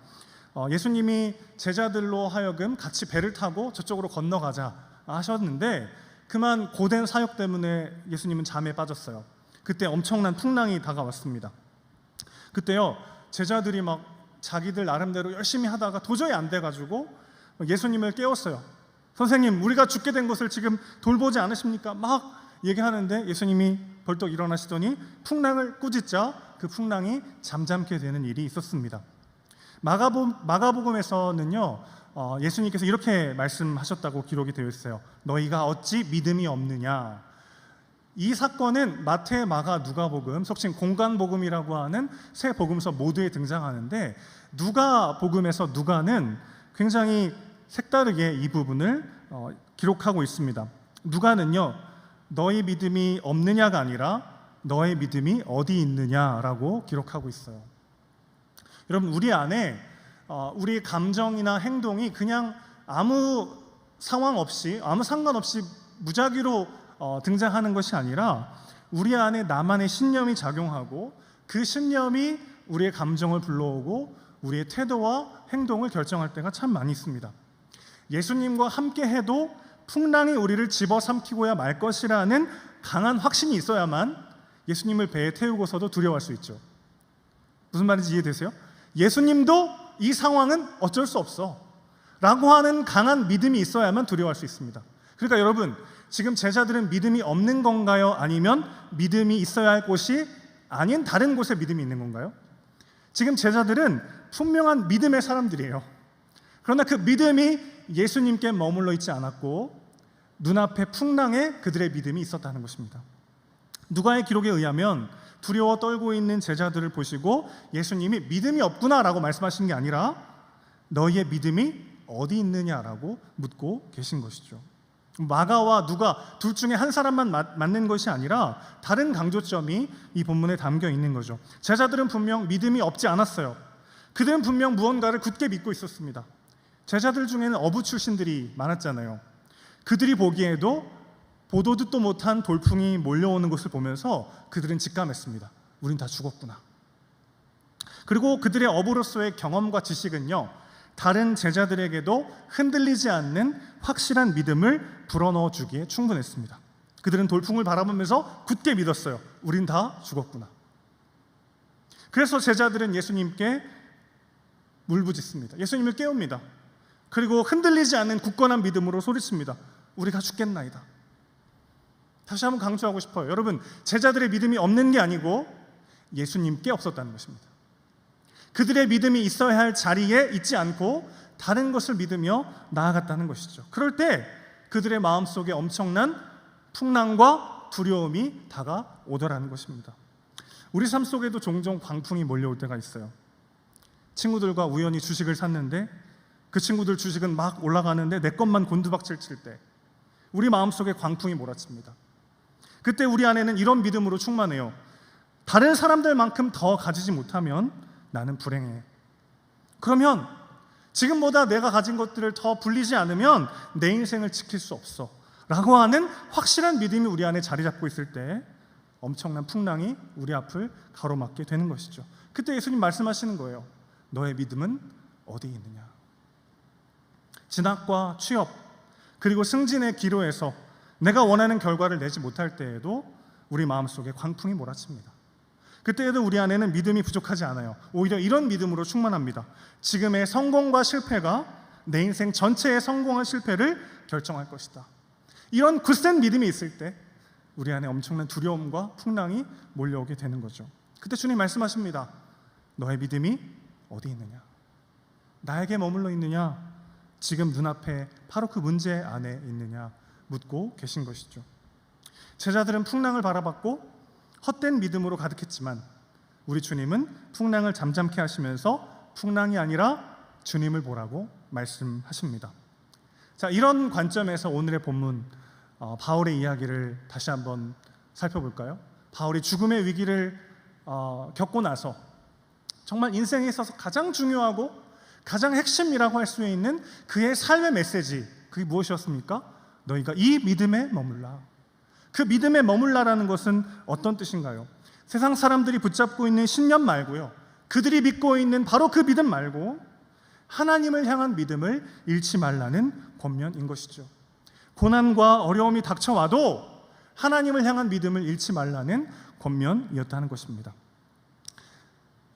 예수님이 제자들로 하여금 같이 배를 타고 저쪽으로 건너가자 하셨는데, 그만 고된 사역 때문에 예수님은 잠에 빠졌어요. 그때 엄청난 풍랑이 다가왔습니다. 그때요, 제자들이 막 자기들 나름대로 열심히 하다가 도저히 안 돼가지고 예수님을 깨웠어요. 선생님, 우리가 죽게 된 것을 지금 돌보지 않으십니까? 막 얘기하는데 예수님이 벌떡 일어나시더니 풍랑을 꾸짖자 그 풍랑이 잠잠게 되는 일이 있었습니다. 마가복음에서는요, 예수님께서 이렇게 말씀하셨다고 기록이 되어 있어요. 너희가 어찌 믿음이 없느냐. 이 사건은 마태, 마가, 누가복음, 속칭 공간복음이라고 하는 세 복음서 모두에 등장하는데, 누가복음에서 누가는 굉장히 색다르게 이 부분을 기록하고 있습니다. 누가는요, 너희 믿음이 없느냐가 아니라 너의 믿음이 어디 있느냐라고 기록하고 있어요. 여러분, 우리 안에 우리의 감정이나 행동이 그냥 아무 상황 없이, 아무 상관없이 무작위로 등장하는 것이 아니라, 우리 안에 나만의 신념이 작용하고 그 신념이 우리의 감정을 불러오고 우리의 태도와 행동을 결정할 때가 참 많이 있습니다. 예수님과 함께 해도 풍랑이 우리를 집어삼키고야 말 것이라는 강한 확신이 있어야만 예수님을 배에 태우고서도 두려워할 수 있죠. 무슨 말인지 이해되세요? 예수님도 이 상황은 어쩔 수 없어 라고 하는 강한 믿음이 있어야만 두려워할 수 있습니다. 그러니까 여러분, 지금 제자들은 믿음이 없는 건가요? 아니면 믿음이 있어야 할 곳이 아닌 다른 곳에 믿음이 있는 건가요? 지금 제자들은 분명한 믿음의 사람들이에요. 그러나 그 믿음이 예수님께 머물러 있지 않았고 눈앞의 풍랑에 그들의 믿음이 있었다는 것입니다. 누가의 기록에 의하면 두려워 떨고 있는 제자들을 보시고 예수님이 믿음이 없구나라고 말씀하신 게 아니라 너희의 믿음이 어디 있느냐라고 묻고 계신 것이죠. 마가와 누가 둘 중에 한 사람만 맞는 것이 아니라 다른 강조점이 이 본문에 담겨 있는 거죠. 제자들은 분명 믿음이 없지 않았어요. 그들은 분명 무언가를 굳게 믿고 있었습니다. 제자들 중에는 어부 출신들이 많았잖아요. 그들이 보기에도 보도 듣도 못한 돌풍이 몰려오는 것을 보면서 그들은 직감했습니다. 우린 다 죽었구나. 그리고 그들의 어부로서의 경험과 지식은요, 다른 제자들에게도 흔들리지 않는 확실한 믿음을 불어넣어 주기에 충분했습니다. 그들은 돌풍을 바라보면서 굳게 믿었어요. 우린 다 죽었구나. 그래서 제자들은 예수님께 울부짖습니다. 예수님을 깨웁니다. 그리고 흔들리지 않는 굳건한 믿음으로 소리칩니다. 우리가 죽겠나이다. 다시 한번 강조하고 싶어요. 여러분, 제자들의 믿음이 없는 게 아니고 예수님께 없었다는 것입니다. 그들의 믿음이 있어야 할 자리에 있지 않고 다른 것을 믿으며 나아갔다는 것이죠. 그럴 때 그들의 마음속에 엄청난 풍랑과 두려움이 다가오더라는 것입니다. 우리 삶 속에도 종종 광풍이 몰려올 때가 있어요. 친구들과 우연히 주식을 샀는데 그 친구들 주식은 막 올라가는데 내 것만 곤두박질 칠 때 우리 마음속에 광풍이 몰아칩니다. 그때 우리 안에는 이런 믿음으로 충만해요. 다른 사람들만큼 더 가지지 못하면 나는 불행해. 그러면 지금보다 내가 가진 것들을 더 불리지 않으면 내 인생을 지킬 수 없어 라고 하는 확실한 믿음이 우리 안에 자리 잡고 있을 때 엄청난 풍랑이 우리 앞을 가로막게 되는 것이죠. 그때 예수님 말씀하시는 거예요. 너의 믿음은 어디에 있느냐. 진학과 취업 그리고 승진의 기로에서 내가 원하는 결과를 내지 못할 때에도 우리 마음속에 광풍이 몰아칩니다. 그때에도 우리 안에는 믿음이 부족하지 않아요. 오히려 이런 믿음으로 충만합니다. 지금의 성공과 실패가 내 인생 전체의 성공과 실패를 결정할 것이다. 이런 굳센 믿음이 있을 때 우리 안에 엄청난 두려움과 풍랑이 몰려오게 되는 거죠. 그때 주님 말씀하십니다. 너의 믿음이 어디 있느냐? 나에게 머물러 있느냐? 지금 눈앞에 바로 그 문제 안에 있느냐? 묻고 계신 것이죠. 제자들은 풍랑을 바라봤고 헛된 믿음으로 가득했지만 우리 주님은 풍랑을 잠잠케 하시면서 풍랑이 아니라 주님을 보라고 말씀하십니다. 자, 이런 관점에서 오늘의 본문 바울의 이야기를 다시 한번 살펴볼까요? 바울이 죽음의 위기를 겪고 나서 정말 인생에 있어서 가장 중요하고 가장 핵심이라고 할 수 있는 그의 삶의 메시지, 그게 무엇이었습니까? 너희가 이 믿음에 머물라. 그 믿음에 머물라라는 것은 어떤 뜻인가요? 세상 사람들이 붙잡고 있는 신념 말고요, 그들이 믿고 있는 바로 그 믿음 말고 하나님을 향한 믿음을 잃지 말라는 권면인 것이죠. 고난과 어려움이 닥쳐와도 하나님을 향한 믿음을 잃지 말라는 권면이었다는 것입니다.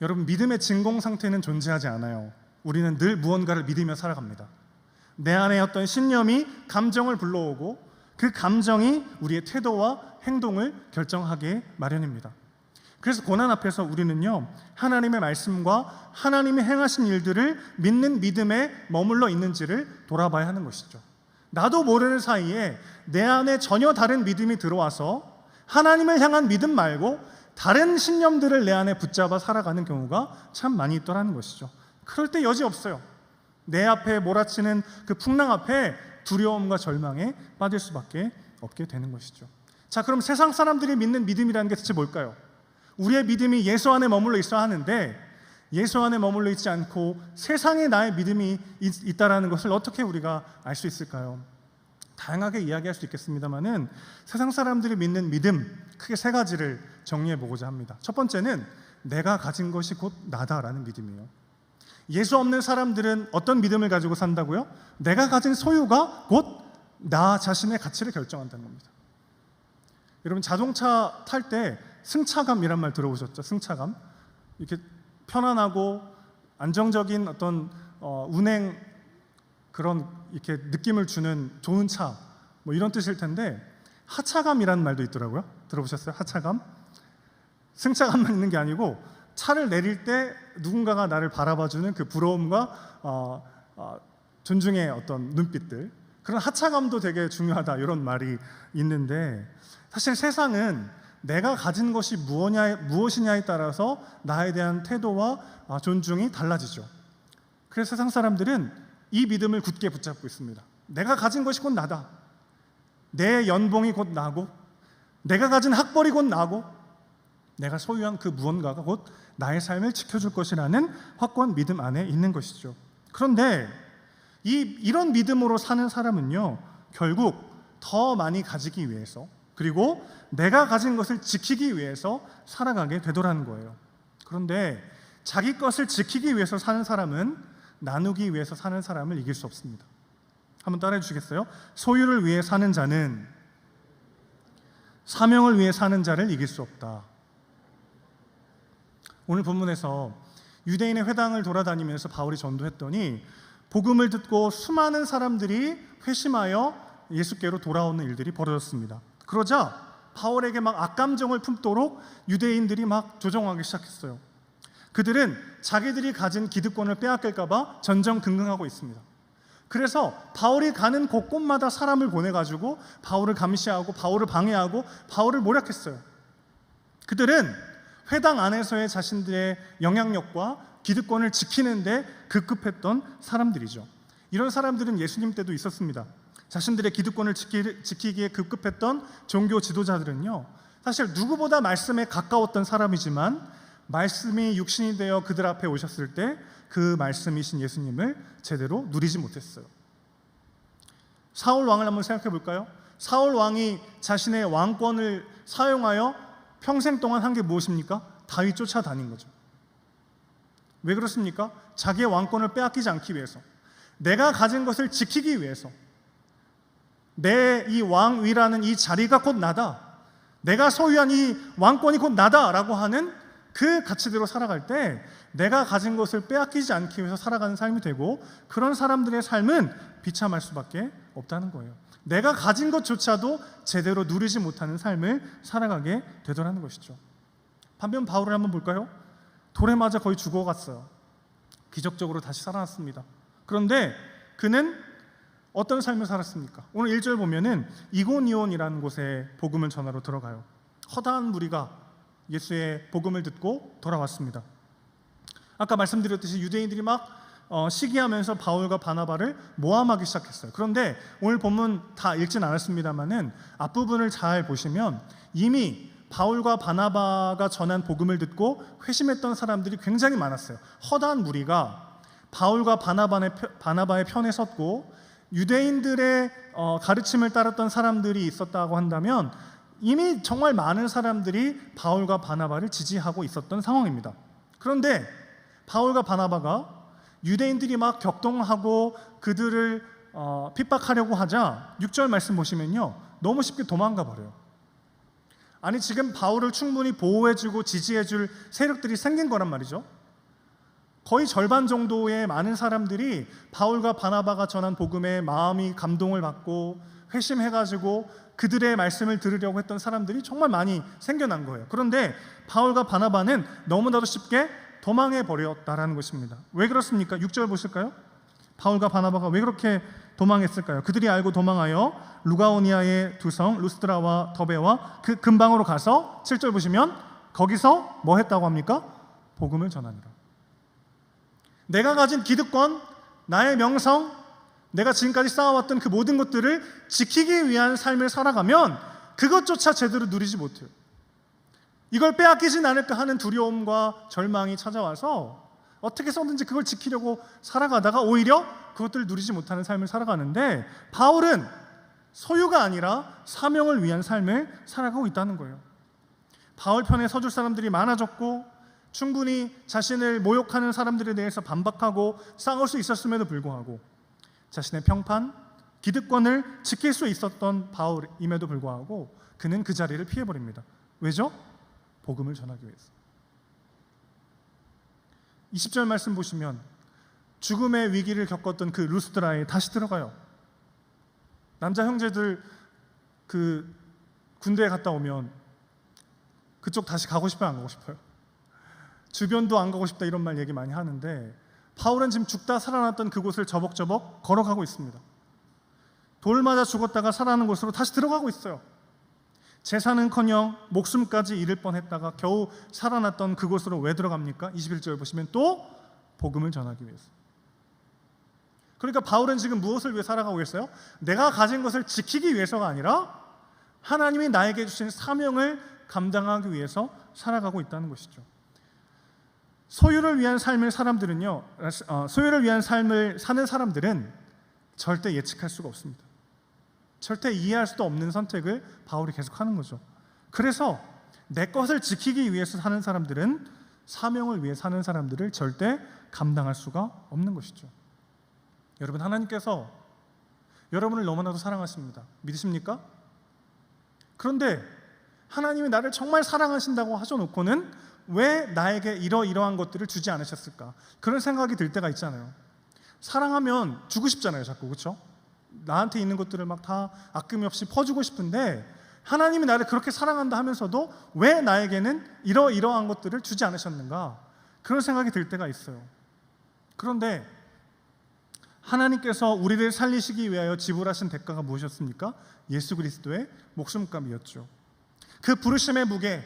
여러분, 믿음의 진공 상태는 존재하지 않아요. 우리는 늘 무언가를 믿으며 살아갑니다. 내 안에 어떤 신념이 감정을 불러오고 그 감정이 우리의 태도와 행동을 결정하게 마련입니다. 그래서 고난 앞에서 우리는요, 하나님의 말씀과 하나님이 행하신 일들을 믿는 믿음에 머물러 있는지를 돌아봐야 하는 것이죠. 나도 모르는 사이에 내 안에 전혀 다른 믿음이 들어와서 하나님을 향한 믿음 말고 다른 신념들을 내 안에 붙잡아 살아가는 경우가 참 많이 있더라는 것이죠. 그럴 때 여지없어요. 내 앞에 몰아치는 그 풍랑 앞에 두려움과 절망에 빠질 수밖에 없게 되는 것이죠. 자, 그럼 세상 사람들이 믿는 믿음이라는 게 대체 뭘까요? 우리의 믿음이 예수 안에 머물러 있어야 하는데 예수 안에 머물러 있지 않고 세상에 나의 믿음이 있다라는 것을 어떻게 우리가 알 수 있을까요? 다양하게 이야기할 수 있겠습니다만은 세상 사람들이 믿는 믿음, 크게 세 가지를 정리해 보고자 합니다. 첫 번째는 내가 가진 것이 곧 나다라는 믿음이에요. 예수 없는 사람들은 어떤 믿음을 가지고 산다고요? 내가 가진 소유가 곧 나 자신의 가치를 결정한다는 겁니다. 여러분, 자동차 탈 때 승차감이란 말 들어보셨죠? 승차감. 이렇게 편안하고 안정적인 어떤 운행 그런 이렇게 느낌을 주는 좋은 차, 뭐 이런 뜻일 텐데 하차감이라는 말도 있더라고요. 들어보셨어요? 하차감. 승차감만 있는 게 아니고 차를 내릴 때 누군가가 나를 바라봐주는 그 부러움과 존중의 어떤 눈빛들, 그런 하차감도 되게 중요하다, 이런 말이 있는데 사실 세상은 내가 가진 것이 무엇이냐에 따라서 나에 대한 태도와 존중이 달라지죠. 그래서 세상 사람들은 이 믿음을 굳게 붙잡고 있습니다. 내가 가진 것이 곧 나다. 내 연봉이 곧 나고 내가 가진 학벌이 곧 나고 내가 소유한 그 무언가가 곧 나의 삶을 지켜줄 것이라는 확고한 믿음 안에 있는 것이죠. 그런데 이런 믿음으로 사는 사람은요, 결국 더 많이 가지기 위해서, 그리고 내가 가진 것을 지키기 위해서 살아가게 되더라는 거예요. 그런데 자기 것을 지키기 위해서 사는 사람은 나누기 위해서 사는 사람을 이길 수 없습니다. 한번 따라해 주시겠어요? 소유를 위해 사는 자는 사명을 위해 사는 자를 이길 수 없다. 오늘 본문에서 유대인의 회당을 돌아다니면서 바울이 전도했더니 복음을 듣고 수많은 사람들이 회심하여 예수께로 돌아오는 일들이 벌어졌습니다. 그러자 바울에게 막 악감정을 품도록 유대인들이 막 조종하기 시작했어요. 그들은 자기들이 가진 기득권을 빼앗길까 봐 전전긍긍하고 있습니다. 그래서 바울이 가는 곳곳마다 사람을 보내가지고 바울을 감시하고 바울을 방해하고 바울을 모략했어요. 그들은 회당 안에서의 자신들의 영향력과 기득권을 지키는데 급급했던 사람들이죠. 이런 사람들은 예수님 때도 있었습니다. 자신들의 기득권을 지키기에 급급했던 종교 지도자들은요, 사실 누구보다 말씀에 가까웠던 사람이지만 말씀이 육신이 되어 그들 앞에 오셨을 때 그 말씀이신 예수님을 제대로 누리지 못했어요. 사울 왕을 한번 생각해 볼까요? 사울 왕이 자신의 왕권을 사용하여 평생 동안 한 게 무엇입니까? 다윗 쫓아다닌 거죠. 왜 그렇습니까? 자기의 왕권을 빼앗기지 않기 위해서, 내가 가진 것을 지키기 위해서. 내 이 왕위라는 이 자리가 곧 나다, 내가 소유한 이 왕권이 곧 나다라고 하는 그 가치대로 살아갈 때 내가 가진 것을 빼앗기지 않기 위해서 살아가는 삶이 되고, 그런 사람들의 삶은 비참할 수밖에 없다는 거예요. 내가 가진 것조차도 제대로 누리지 못하는 삶을 살아가게 되더라는 것이죠. 반면 바울을 한번 볼까요? 돌에 맞아 거의 죽어갔어요. 기적적으로 다시 살아났습니다. 그런데 그는 어떤 삶을 살았습니까? 오늘 1절 보면은 이고니온이라는 곳에 복음을 전하러 들어가요. 허다한 무리가 예수의 복음을 듣고 돌아왔습니다. 아까 말씀드렸듯이 유대인들이 막 시기하면서 바울과 바나바를 모함하기 시작했어요. 그런데 오늘 본문 다 읽진 않았습니다만은 앞부분을 잘 보시면 이미 바울과 바나바가 전한 복음을 듣고 회심했던 사람들이 굉장히 많았어요. 허다한 무리가 바울과 바나바의 편에 섰고 유대인들의 가르침을 따랐던 사람들이 있었다고 한다면 이미 정말 많은 사람들이 바울과 바나바를 지지하고 있었던 상황입니다. 그런데 바울과 바나바가 유대인들이 막 격동하고 그들을 핍박하려고 하자 6절 말씀 보시면요, 너무 쉽게 도망가 버려요. 아니, 지금 바울을 충분히 보호해주고 지지해줄 세력들이 생긴 거란 말이죠. 거의 절반 정도의 많은 사람들이 바울과 바나바가 전한 복음에 마음이 감동을 받고 회심해가지고 그들의 말씀을 들으려고 했던 사람들이 정말 많이 생겨난 거예요. 그런데 바울과 바나바는 너무나도 쉽게 도망해 버렸다라는 것입니다. 왜 그렇습니까? 6절 보실까요? 바울과 바나바가 왜 그렇게 도망했을까요? 그들이 알고 도망하여 루가오니아의 두 성 루스드라와 더베와 그 근방으로 가서 7절 보시면 거기서 뭐 했다고 합니까? 복음을 전하니라. 내가 가진 기득권, 나의 명성, 내가 지금까지 쌓아왔던 그 모든 것들을 지키기 위한 삶을 살아가면 그것조차 제대로 누리지 못해요. 이걸 빼앗기진 않을까 하는 두려움과 절망이 찾아와서 어떻게 해서든지 그걸 지키려고 살아가다가 오히려 그것들을 누리지 못하는 삶을 살아가는데, 바울은 소유가 아니라 사명을 위한 삶을 살아가고 있다는 거예요. 바울 편에 서줄 사람들이 많아졌고 충분히 자신을 모욕하는 사람들에 대해서 반박하고 싸울 수 있었음에도 불구하고 자신의 평판, 기득권을 지킬 수 있었던 바울임에도 불구하고 그는 그 자리를 피해버립니다. 왜죠? 복음을 전하기 위해서. 20절 말씀 보시면 죽음의 위기를 겪었던 그 루스드라에 다시 들어가요. 남자 형제들 그 군대에 갔다 오면 그쪽 다시 가고 싶어요, 안 가고 싶어요? 주변도 안 가고 싶다 이런 말 얘기 많이 하는데 바울은 지금 죽다 살아났던 그곳을 저벅저벅 걸어가고 있습니다. 돌 맞아 죽었다가 살아나는 곳으로 다시 들어가고 있어요. 재산은커녕 목숨까지 잃을 뻔했다가 겨우 살아났던 그곳으로 왜 들어갑니까? 21절 보시면 또 복음을 전하기 위해서. 그러니까 바울은 지금 무엇을 위해 살아가고 있어요? 내가 가진 것을 지키기 위해서가 아니라 하나님이 나에게 주신 사명을 감당하기 위해서 살아가고 있다는 것이죠. 소유를 위한 삶을 사는 사람들은 절대 예측할 수가 없습니다. 절대 이해할 수도 없는 선택을 바울이 계속하는 거죠. 그래서 내 것을 지키기 위해서 사는 사람들은 사명을 위해 사는 사람들을 절대 감당할 수가 없는 것이죠. 여러분, 하나님께서 여러분을 너무나도 사랑하십니다. 믿으십니까? 그런데 하나님이 나를 정말 사랑하신다고 하셔놓고는 왜 나에게 이러이러한 것들을 주지 않으셨을까? 그런 생각이 들 때가 있잖아요. 사랑하면 주고 싶잖아요, 자꾸. 그렇죠? 나한테 있는 것들을 막 다 아낌없이 퍼주고 싶은데 하나님이 나를 그렇게 사랑한다 하면서도 왜 나에게는 이러이러한 것들을 주지 않으셨는가? 그런 생각이 들 때가 있어요. 그런데 하나님께서 우리를 살리시기 위하여 지불하신 대가가 무엇이었습니까? 예수 그리스도의 목숨값이었죠. 그 부르심의 무게,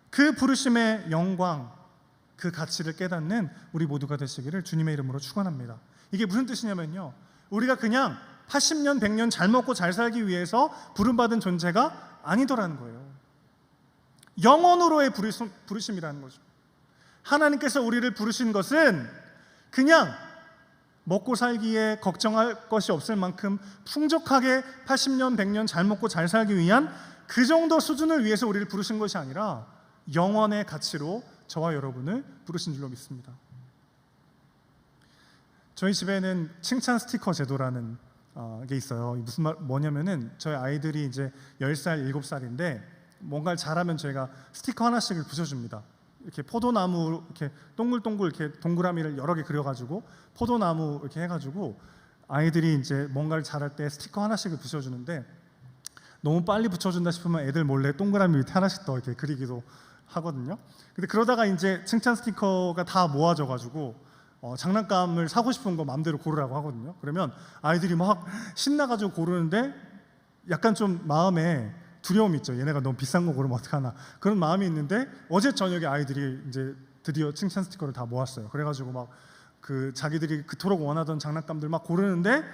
그 부르심의 영광, 그 가치를 깨닫는 우리 모두가 되시기를 주님의 이름으로 축원합니다. 이게 무슨 뜻이냐면요, 우리가 그냥 80년, 100년 잘 먹고 잘 살기 위해서 부름받은 존재가 아니더라는 거예요. 영원으로의 부르심이라는 거죠. 하나님께서 우리를 부르신 것은 그냥 먹고 살기에 걱정할 것이 없을 만큼 풍족하게 80년, 100년 잘 먹고 잘 살기 위한 그 정도 수준을 위해서 우리를 부르신 것이 아니라 영원의 가치로 저와 여러분을 부르신 줄로 믿습니다. 저희 집에는 칭찬 스티커 제도라는 게 있어요. 무슨 뭐냐면은 저희 아이들이 이제 10살, 7살인데 뭔가를 잘하면 저희가 스티커 하나씩을 붙여줍니다. 이렇게 포도나무 이렇게 동글동글 이렇게 동그라미를 여러 개 그려가지고 포도나무 이렇게 해가지고 아이들이 이제 뭔가를 잘할 때 스티커 하나씩을 붙여주는데 너무 빨리 붙여준다 싶으면 애들 몰래 동그라미 밑에 하나씩 더 이렇게 그리기도 하거든요. 근데 그러다가 이제 칭찬 스티커가 다 모아져가지고 장난감을 사고 싶은 거 마음대로 고르라고 하거든요. 그러면 아이들이 막 신나가지고 고르는데 약간 좀 마음에 두려움이 있죠. 얘네가 너무 비싼 거 고르면 어떡하나 그런 마음이 있는데 어제 저녁에 아이들이 이제 드디어 칭찬 스티커를 다 모았어요. 그래가지고 막 그 자기들이 그토록 원하던 장난감들 막 고르는데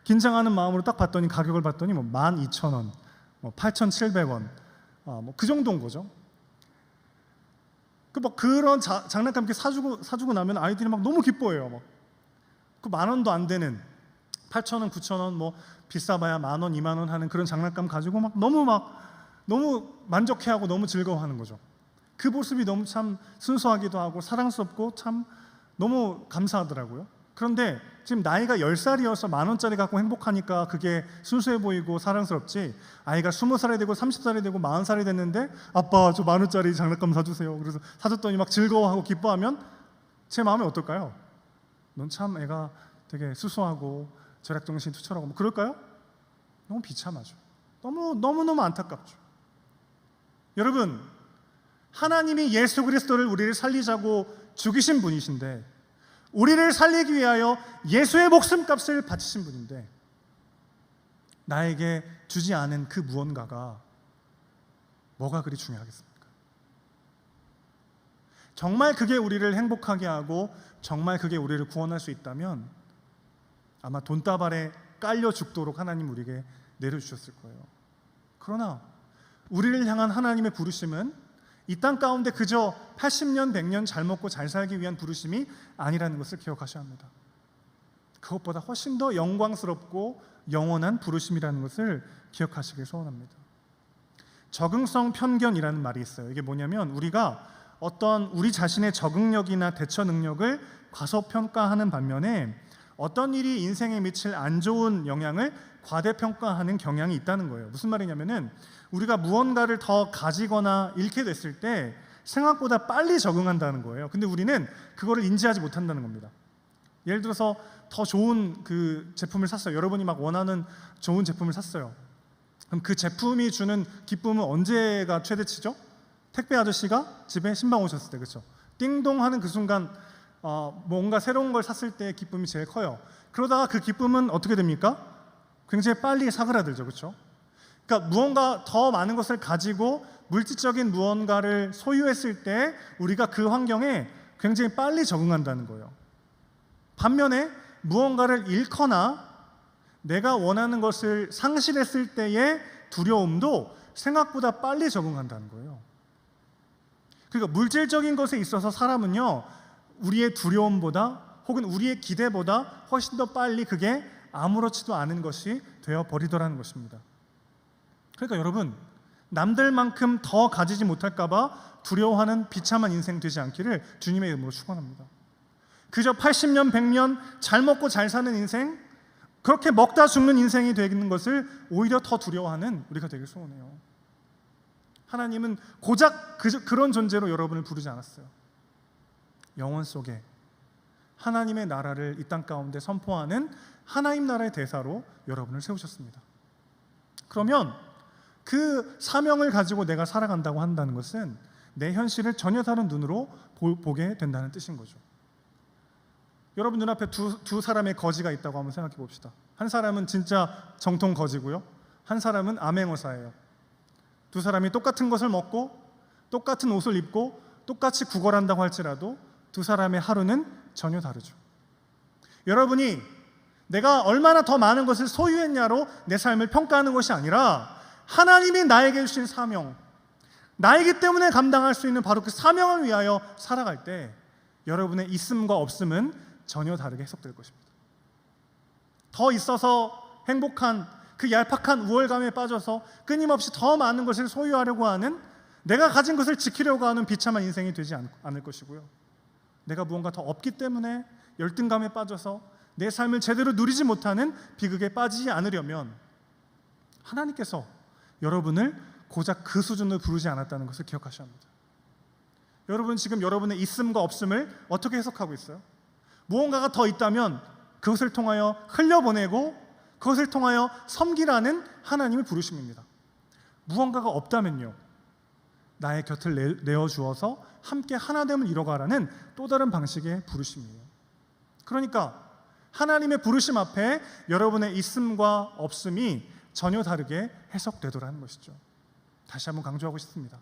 긴장하는 마음으로 딱 봤더니 가격을 봤더니 뭐 12,000원, 뭐 8,700원, 뭐 그 정도인 거죠. 그 막 그런 장난감 이렇게 사주고 나면 아이들이 막 너무 기뻐해요. 막 그 10,000원도 안 되는 8,000원, 9,000원 뭐 비싸봐야 10,000원, 20,000원 하는 그런 장난감 가지고 막 너무 만족해하고 너무 즐거워하는 거죠. 그 모습이 너무 참 순수하기도 하고 사랑스럽고 참 너무 감사하더라고요. 그런데 지금 나이가 10살이어서 10,000원짜리 갖고 행복하니까 그게 순수해 보이고 사랑스럽지, 아이가 20살이 되고 30살이 되고 40살이 됐는데 아빠 저 10,000원짜리 장난감 사주세요. 그래서 사줬더니 막 즐거워하고 기뻐하면 제 마음이 어떨까요? 넌 참 애가 되게 수수하고 절약정신이 투철하고 뭐 그럴까요? 너무 비참하죠. 너무너무 안타깝죠. 여러분, 하나님이 예수 그리스도를 우리를 살리자고 죽이신 분이신데, 우리를 살리기 위하여 예수의 목숨값을 바치신 분인데 나에게 주지 않은 그 무언가가 뭐가 그리 중요하겠습니까? 정말 그게 우리를 행복하게 하고 정말 그게 우리를 구원할 수 있다면 아마 돈다발에 깔려 죽도록 하나님 우리에게 내려주셨을 거예요. 그러나 우리를 향한 하나님의 부르심은 이 땅 가운데 그저 80년, 100년 잘 먹고 잘 살기 위한 부르심이 아니라는 것을 기억하셔야 합니다. 그것보다 훨씬 더 영광스럽고 영원한 부르심이라는 것을 기억하시길 소원합니다. 적응성 편견이라는 말이 있어요. 이게 뭐냐면 우리가 어떤 우리 자신의 적응력이나 대처 능력을 과소평가하는 반면에 어떤 일이 인생에 미칠 안 좋은 영향을 과대평가하는 경향이 있다는 거예요. 무슨 말이냐면은 우리가 무언가를 더 가지거나 잃게 됐을 때 생각보다 빨리 적응한다는 거예요. 근데 우리는 그거를 인지하지 못한다는 겁니다. 예를 들어서 더 좋은 그 제품을 샀어요. 여러분이 막 원하는 좋은 제품을 샀어요. 그럼 그 제품이 주는 기쁨은 언제가 최대치죠? 택배 아저씨가 집에 신방 오셨을 때, 그렇죠? 띵동 하는 그 순간 뭔가 새로운 걸 샀을 때 기쁨이 제일 커요. 그러다가 그 기쁨은 어떻게 됩니까? 굉장히 빨리 사그라들죠, 그렇죠? 그러니까 무언가 더 많은 것을 가지고 물질적인 무언가를 소유했을 때 우리가 그 환경에 굉장히 빨리 적응한다는 거예요. 반면에 무언가를 잃거나 내가 원하는 것을 상실했을 때의 두려움도 생각보다 빨리 적응한다는 거예요. 그러니까 물질적인 것에 있어서 사람은요, 우리의 두려움보다 혹은 우리의 기대보다 훨씬 더 빨리 그게 아무렇지도 않은 것이 되어버리더라는 것입니다. 그러니까 여러분, 남들만큼 더 가지지 못할까 봐 두려워하는 비참한 인생 되지 않기를 주님의 이름으로 축원합니다. 그저 80년, 100년 잘 먹고 잘 사는 인생, 그렇게 먹다 죽는 인생이 되는 것을 오히려 더 두려워하는 우리가 되길 소원해요. 하나님은 고작 그런 존재로 여러분을 부르지 않았어요. 영원 속에 하나님의 나라를 이 땅 가운데 선포하는 하나님 나라의 대사로 여러분을 세우셨습니다. 그러면 그 사명을 가지고 내가 살아간다고 한다는 것은 내 현실을 전혀 다른 눈으로 보게 된다는 뜻인 거죠. 여러분 눈앞에 두 사람의 거지가 있다고 한번 생각해 봅시다. 한 사람은 진짜 정통 거지고요, 한 사람은 암행어사예요. 두 사람이 똑같은 것을 먹고 똑같은 옷을 입고 똑같이 구걸한다고 할지라도 두 사람의 하루는 전혀 다르죠. 여러분이 내가 얼마나 더 많은 것을 소유했냐로 내 삶을 평가하는 것이 아니라 하나님이 나에게 주신 사명, 나이기 때문에 감당할 수 있는 바로 그 사명을 위하여 살아갈 때 여러분의 있음과 없음은 전혀 다르게 해석될 것입니다. 더 있어서 행복한 그 얄팍한 우월감에 빠져서 끊임없이 더 많은 것을 소유하려고 하는, 내가 가진 것을 지키려고 하는 비참한 인생이 되지 않을 것이고요, 내가 무언가 더 없기 때문에 열등감에 빠져서 내 삶을 제대로 누리지 못하는 비극에 빠지지 않으려면 하나님께서 여러분을 고작 그 수준으로 부르지 않았다는 것을 기억하셔야 합니다. 여러분 지금 여러분의 있음과 없음을 어떻게 해석하고 있어요? 무언가가 더 있다면 그것을 통하여 흘려보내고 그것을 통하여 섬기라는 하나님의 부르심입니다. 무언가가 없다면요, 나의 곁을 내어주어서 함께 하나됨을 이뤄가라는 또 다른 방식의 부르심이에요. 그러니까 하나님의 부르심 앞에 여러분의 있음과 없음이 전혀 다르게 해석되더라는 것이죠. 다시 한번 강조하고 싶습니다.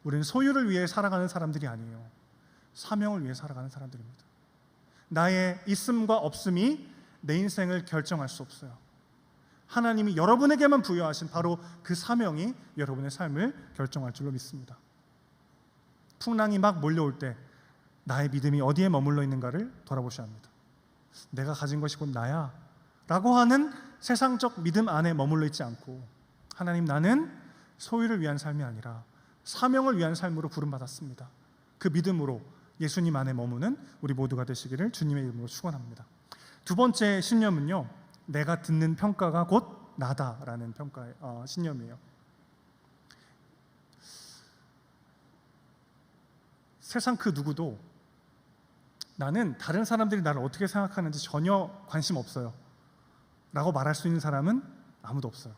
우리는 소유를 위해 살아가는 사람들이 아니에요. 사명을 위해 살아가는 사람들입니다. 나의 있음과 없음이 내 인생을 결정할 수 없어요. 하나님이 여러분에게만 부여하신 바로 그 사명이 여러분의 삶을 결정할 줄로 믿습니다. 풍랑이 막 몰려올 때 나의 믿음이 어디에 머물러 있는가를 돌아보셔야 합니다. 내가 가진 것이 곧 나야 라고 하는 세상적 믿음 안에 머물러 있지 않고, 하나님, 나는 소유를 위한 삶이 아니라 사명을 위한 삶으로 부름받았습니다. 그 믿음으로 예수님 안에 머무는 우리 모두가 되시기를 주님의 이름으로 축원합니다. 두 번째 신념은요, 내가 듣는 평가가 곧 나다라는 평가의 신념이에요. 세상 그 누구도 나는 다른 사람들이 나를 어떻게 생각하는지 전혀 관심 없어요 라고 말할 수 있는 사람은 아무도 없어요.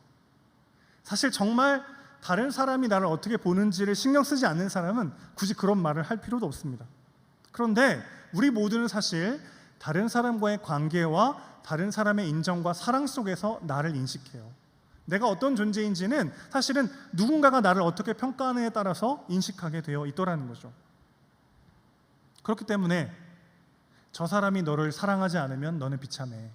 사실 정말 다른 사람이 나를 어떻게 보는지를 신경 쓰지 않는 사람은 굳이 그런 말을 할 필요도 없습니다. 그런데 우리 모두는 사실 다른 사람과의 관계와 다른 사람의 인정과 사랑 속에서 나를 인식해요. 내가 어떤 존재인지는 사실은 누군가가 나를 어떻게 평가하느냐에 따라서 인식하게 되어 있더라는 거죠. 그렇기 때문에 저 사람이 너를 사랑하지 않으면 너는 비참해,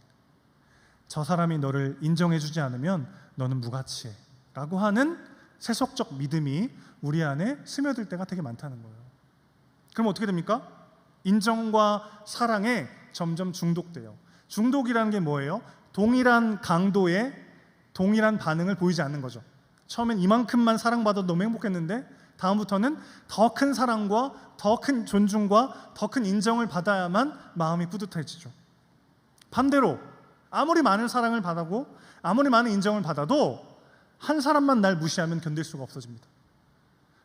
저 사람이 너를 인정해주지 않으면 너는 무가치해 라고 하는 세속적 믿음이 우리 안에 스며들 때가 되게 많다는 거예요. 그럼 어떻게 됩니까? 인정과 사랑에 점점 중독돼요. 중독이라는 게 뭐예요? 동일한 강도의 동일한 반응을 보이지 않는 거죠. 처음엔 이만큼만 사랑받아도 너무 행복했는데 다음부터는 더 큰 사랑과 더 큰 존중과 더 큰 인정을 받아야만 마음이 뿌듯해지죠. 반대로 아무리 많은 사랑을 받아도 아무리 많은 인정을 받아도 한 사람만 날 무시하면 견딜 수가 없어집니다.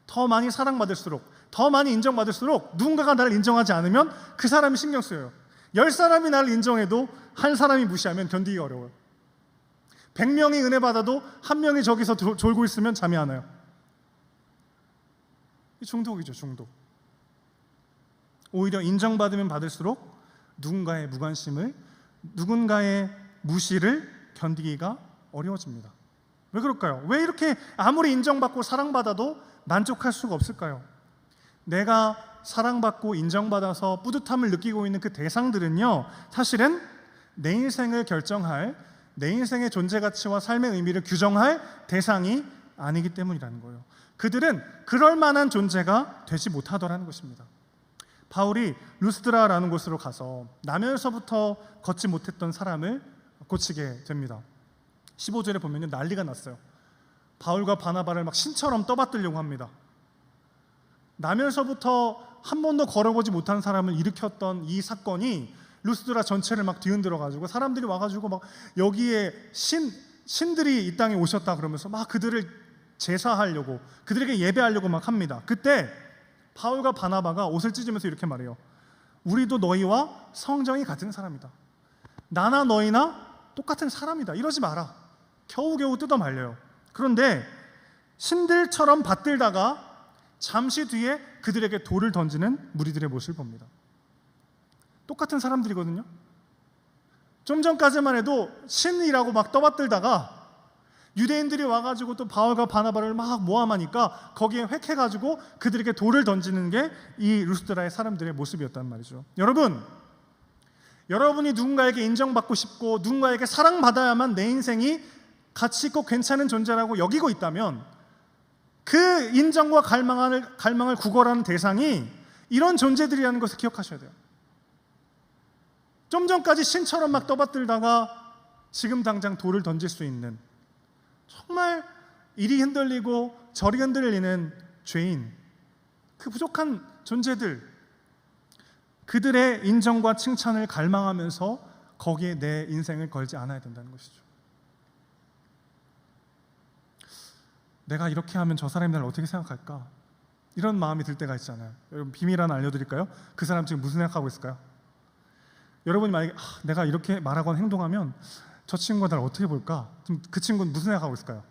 더 많이 사랑받을수록, 더 많이 인정받을수록 누군가가 나를 인정하지 않으면 그 사람이 신경 쓰여요. 10사람이 나를 인정해도 한 사람이 무시하면 견디기 어려워요. 100명이 은혜 받아도 한 명이 저기서 졸고 있으면 잠이 안 와요. 이 중독이죠, 중독. 오히려 인정받으면 받을수록 누군가의 무관심을, 누군가의 무시를 견디기가 어려워집니다. 왜 그럴까요? 왜 이렇게 아무리 인정받고 사랑받아도 만족할 수가 없을까요? 내가 사랑받고 인정받아서 뿌듯함을 느끼고 있는 그 대상들은요, 사실은 내 인생을 결정할, 내 인생의 존재 가치와 삶의 의미를 규정할 대상이 아니기 때문이라는 거예요. 그들은 그럴 만한 존재가 되지 못하더라는 것입니다. 바울이 루스드라라는 곳으로 가서 나면서부터 걷지 못했던 사람을 고치게 됩니다. 15절에 보면 난리가 났어요. 바울과 바나바를 막 신처럼 떠받들려고 합니다. 나면서부터 한 번도 걸어보지 못한 사람을 일으켰던 이 사건이 루스드라 전체를 막 뒤흔들어 가지고 사람들이 와가지고 막 여기에 신들이 이 땅에 오셨다 그러면서 막 그들을 제사하려고, 그들에게 예배하려고 막 합니다. 그때 바울과 바나바가 옷을 찢으면서 이렇게 말해요. 우리도 너희와 성정이 같은 사람이다. 나나 너희나 똑같은 사람이다. 이러지 마라. 겨우겨우 뜯어 말려요. 그런데 신들처럼 받들다가 잠시 뒤에 그들에게 돌을 던지는 무리들의 모습을 봅니다. 똑같은 사람들이거든요. 좀 전까지만 해도 신이라고 막 떠받들다가 유대인들이 와가지고 또 바울과 바나바를 막 모함하니까 거기에 획해가지고 그들에게 돌을 던지는 게 이 루스드라의 사람들의 모습이었단 말이죠. 여러분이 누군가에게 인정받고 싶고 누군가에게 사랑받아야만 내 인생이 가치 있고 괜찮은 존재라고 여기고 있다면 그 인정과 갈망을 구걸하는 대상이 이런 존재들이라는 것을 기억하셔야 돼요. 좀 전까지 신처럼 막 떠받들다가 지금 당장 돌을 던질 수 있는, 정말 이리 흔들리고 저리 흔들리는 죄인, 그 부족한 존재들, 그들의 인정과 칭찬을 갈망하면서 거기에 내 인생을 걸지 않아야 된다는 것이죠. 내가 이렇게 하면 저 사람이 나를 어떻게 생각할까? 이런 마음이 들 때가 있잖아요. 여러분, 비밀 하나 알려드릴까요? 그 사람 지금 무슨 생각하고 있을까요? 여러분이 만약에 내가 이렇게 말하거나 행동하면 저 친구가 나를 어떻게 볼까? 그럼 그 친구는 무슨 생각하고 있을까요?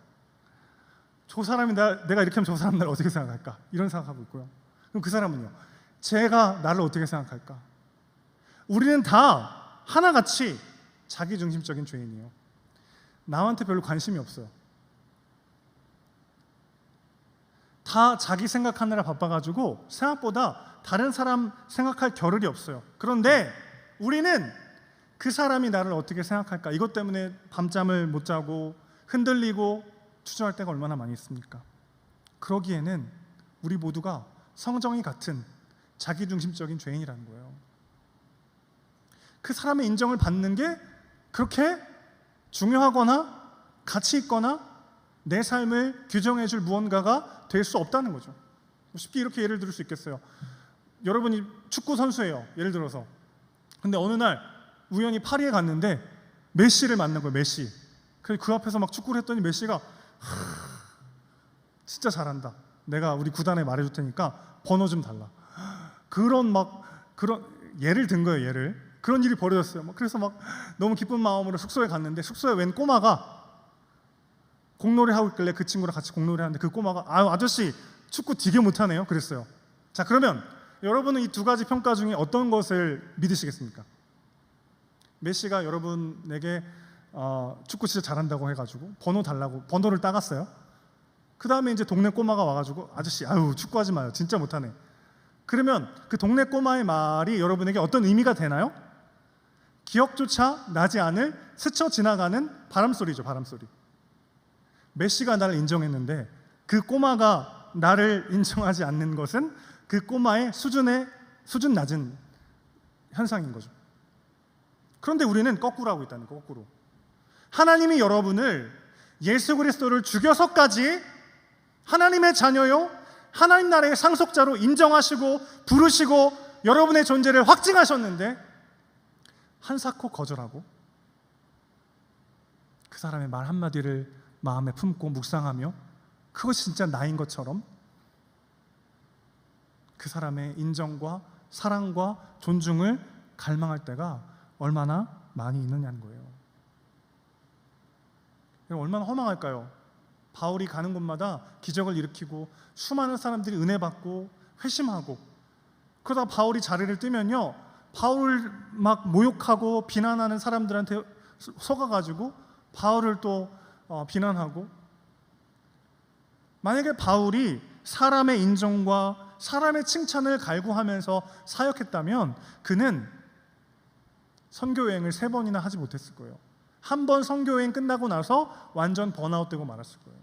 저 사람이 내가 이렇게 하면 저 사람 나를 어떻게 생각할까? 이런 생각하고 있고요. 그럼 그 사람은요? 제가 나를 어떻게 생각할까? 우리는 다 하나같이 자기중심적인 죄인이에요. 남한테 별로 관심이 없어요. 다 자기 생각하느라 바빠가지고 생각보다 다른 사람 생각할 겨를이 없어요. 그런데 우리는 그 사람이 나를 어떻게 생각할까? 이것 때문에 밤잠을 못 자고 흔들리고 주저할 때가 얼마나 많이 있습니까? 그러기에는 우리 모두가 성정이 같은 자기중심적인 죄인이라는 거예요. 그 사람의 인정을 받는 게 그렇게 중요하거나 가치 있거나 내 삶을 규정해줄 무언가가 될 수 없다는 거죠. 쉽게 이렇게 예를 들을 수 있겠어요. 여러분이 축구 선수예요. 예를 들어서. 근데 어느 날 우연히 파리에 갔는데 메시를 만난 거예요. 메시. 그래서 그 앞에서 막 축구를 했더니 메시가 진짜 잘한다. 내가 우리 구단에 말해줄 테니까 번호 좀 달라. 그런 예를 든 거예요. 예를. 그런 일이 벌어졌어요. 그래서 막 너무 기쁜 마음으로 숙소에 갔는데 숙소에 웬 꼬마가 공놀이 하고 있길래 그 친구랑 같이 공놀이 하는데 그 꼬마가 아저씨 축구 되게 못하네요. 그랬어요. 자, 그러면 여러분은 이 두 가지 평가 중에 어떤 것을 믿으시겠습니까? 메시가 여러분에게 축구 진짜 잘한다고 해가지고 번호 달라고 번호를 따갔어요. 그 다음에 이제 동네 꼬마가 와가지고 아저씨 축구하지 마요. 진짜 못하네. 그러면 그 동네 꼬마의 말이 여러분에게 어떤 의미가 되나요? 기억조차 나지 않을 스쳐 지나가는 바람소리죠. 바람소리. 메시가 나를 인정했는데 그 꼬마가 나를 인정하지 않는 것은 그 꼬마의 수준 낮은 현상인 거죠. 그런데 우리는 거꾸로 하고 있다는 거. 거꾸로. 하나님이 여러분을 예수 그리스도를 죽여서까지 하나님의 자녀요, 하나님 나라의 상속자로 인정하시고 부르시고 여러분의 존재를 확증하셨는데 한사코 거절하고 그 사람의 말 한마디를 마음에 품고 묵상하며 그것이 진짜 나인 것처럼 그 사람의 인정과 사랑과 존중을 갈망할 때가 얼마나 많이 있느냐는 거예요. 얼마나 허망할까요? 바울이 가는 곳마다 기적을 일으키고 수많은 사람들이 은혜 받고 회심하고, 그러다 바울이 자리를 뜨면요, 바울을 막 모욕하고 비난하는 사람들한테 속아가지고 바울을 또 비난하고. 만약에 바울이 사람의 인정과 사람의 칭찬을 갈구하면서 사역했다면 그는 선교여행을 3번이나 하지 못했을 거예요. 한 번 선교여행 끝나고 나서 완전 번아웃되고 말았을 거예요.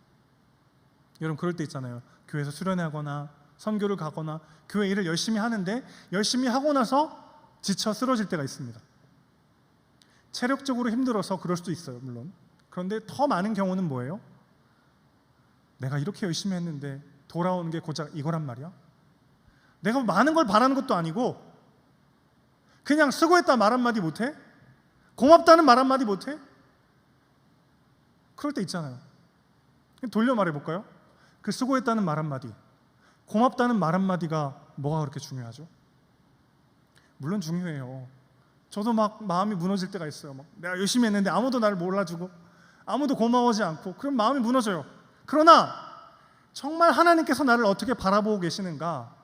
여러분, 그럴 때 있잖아요. 교회에서 수련하거나 선교를 가거나 교회 일을 열심히 하는데 열심히 하고 나서 지쳐 쓰러질 때가 있습니다. 체력적으로 힘들어서 그럴 수도 있어요, 물론. 그런데 더 많은 경우는 뭐예요? 내가 이렇게 열심히 했는데 돌아오는 게 고작 이거란 말이야? 내가 많은 걸 바라는 것도 아니고 그냥 수고했다 말 한마디 못해? 고맙다는 말 한마디 못해? 그럴 때 있잖아요. 돌려 말해볼까요? 그 수고했다는 말 한마디, 고맙다는 말 한마디가 뭐가 그렇게 중요하죠? 물론 중요해요. 저도 막 마음이 무너질 때가 있어요. 막 내가 열심히 했는데 아무도 나를 몰라주고 아무도 고마워하지 않고 그럼 마음이 무너져요. 그러나 정말 하나님께서 나를 어떻게 바라보고 계시는가,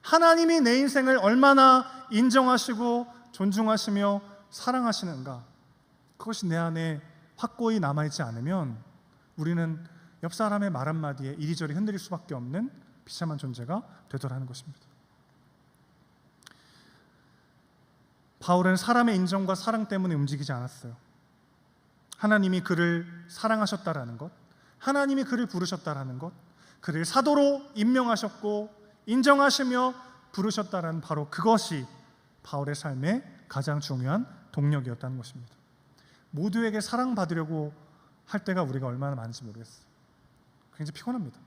하나님이 내 인생을 얼마나 인정하시고 존중하시며 사랑하시는가, 그것이 내 안에 확고히 남아있지 않으면 우리는 옆 사람의 말 한마디에 이리저리 흔들릴 수밖에 없는 비참한 존재가 되더라는 것입니다. 바울은 사람의 인정과 사랑 때문에 움직이지 않았어요. 하나님이 그를 사랑하셨다라는 것, 하나님이 그를 부르셨다라는 것, 그를 사도로 임명하셨고 인정하시며 부르셨다라는 바로 그것이 바울의 삶의 가장 중요한 동력이었다는 것입니다. 모두에게 사랑받으려고 할 때가 우리가 얼마나 많은지 모르겠어요. 굉장히 피곤합니다.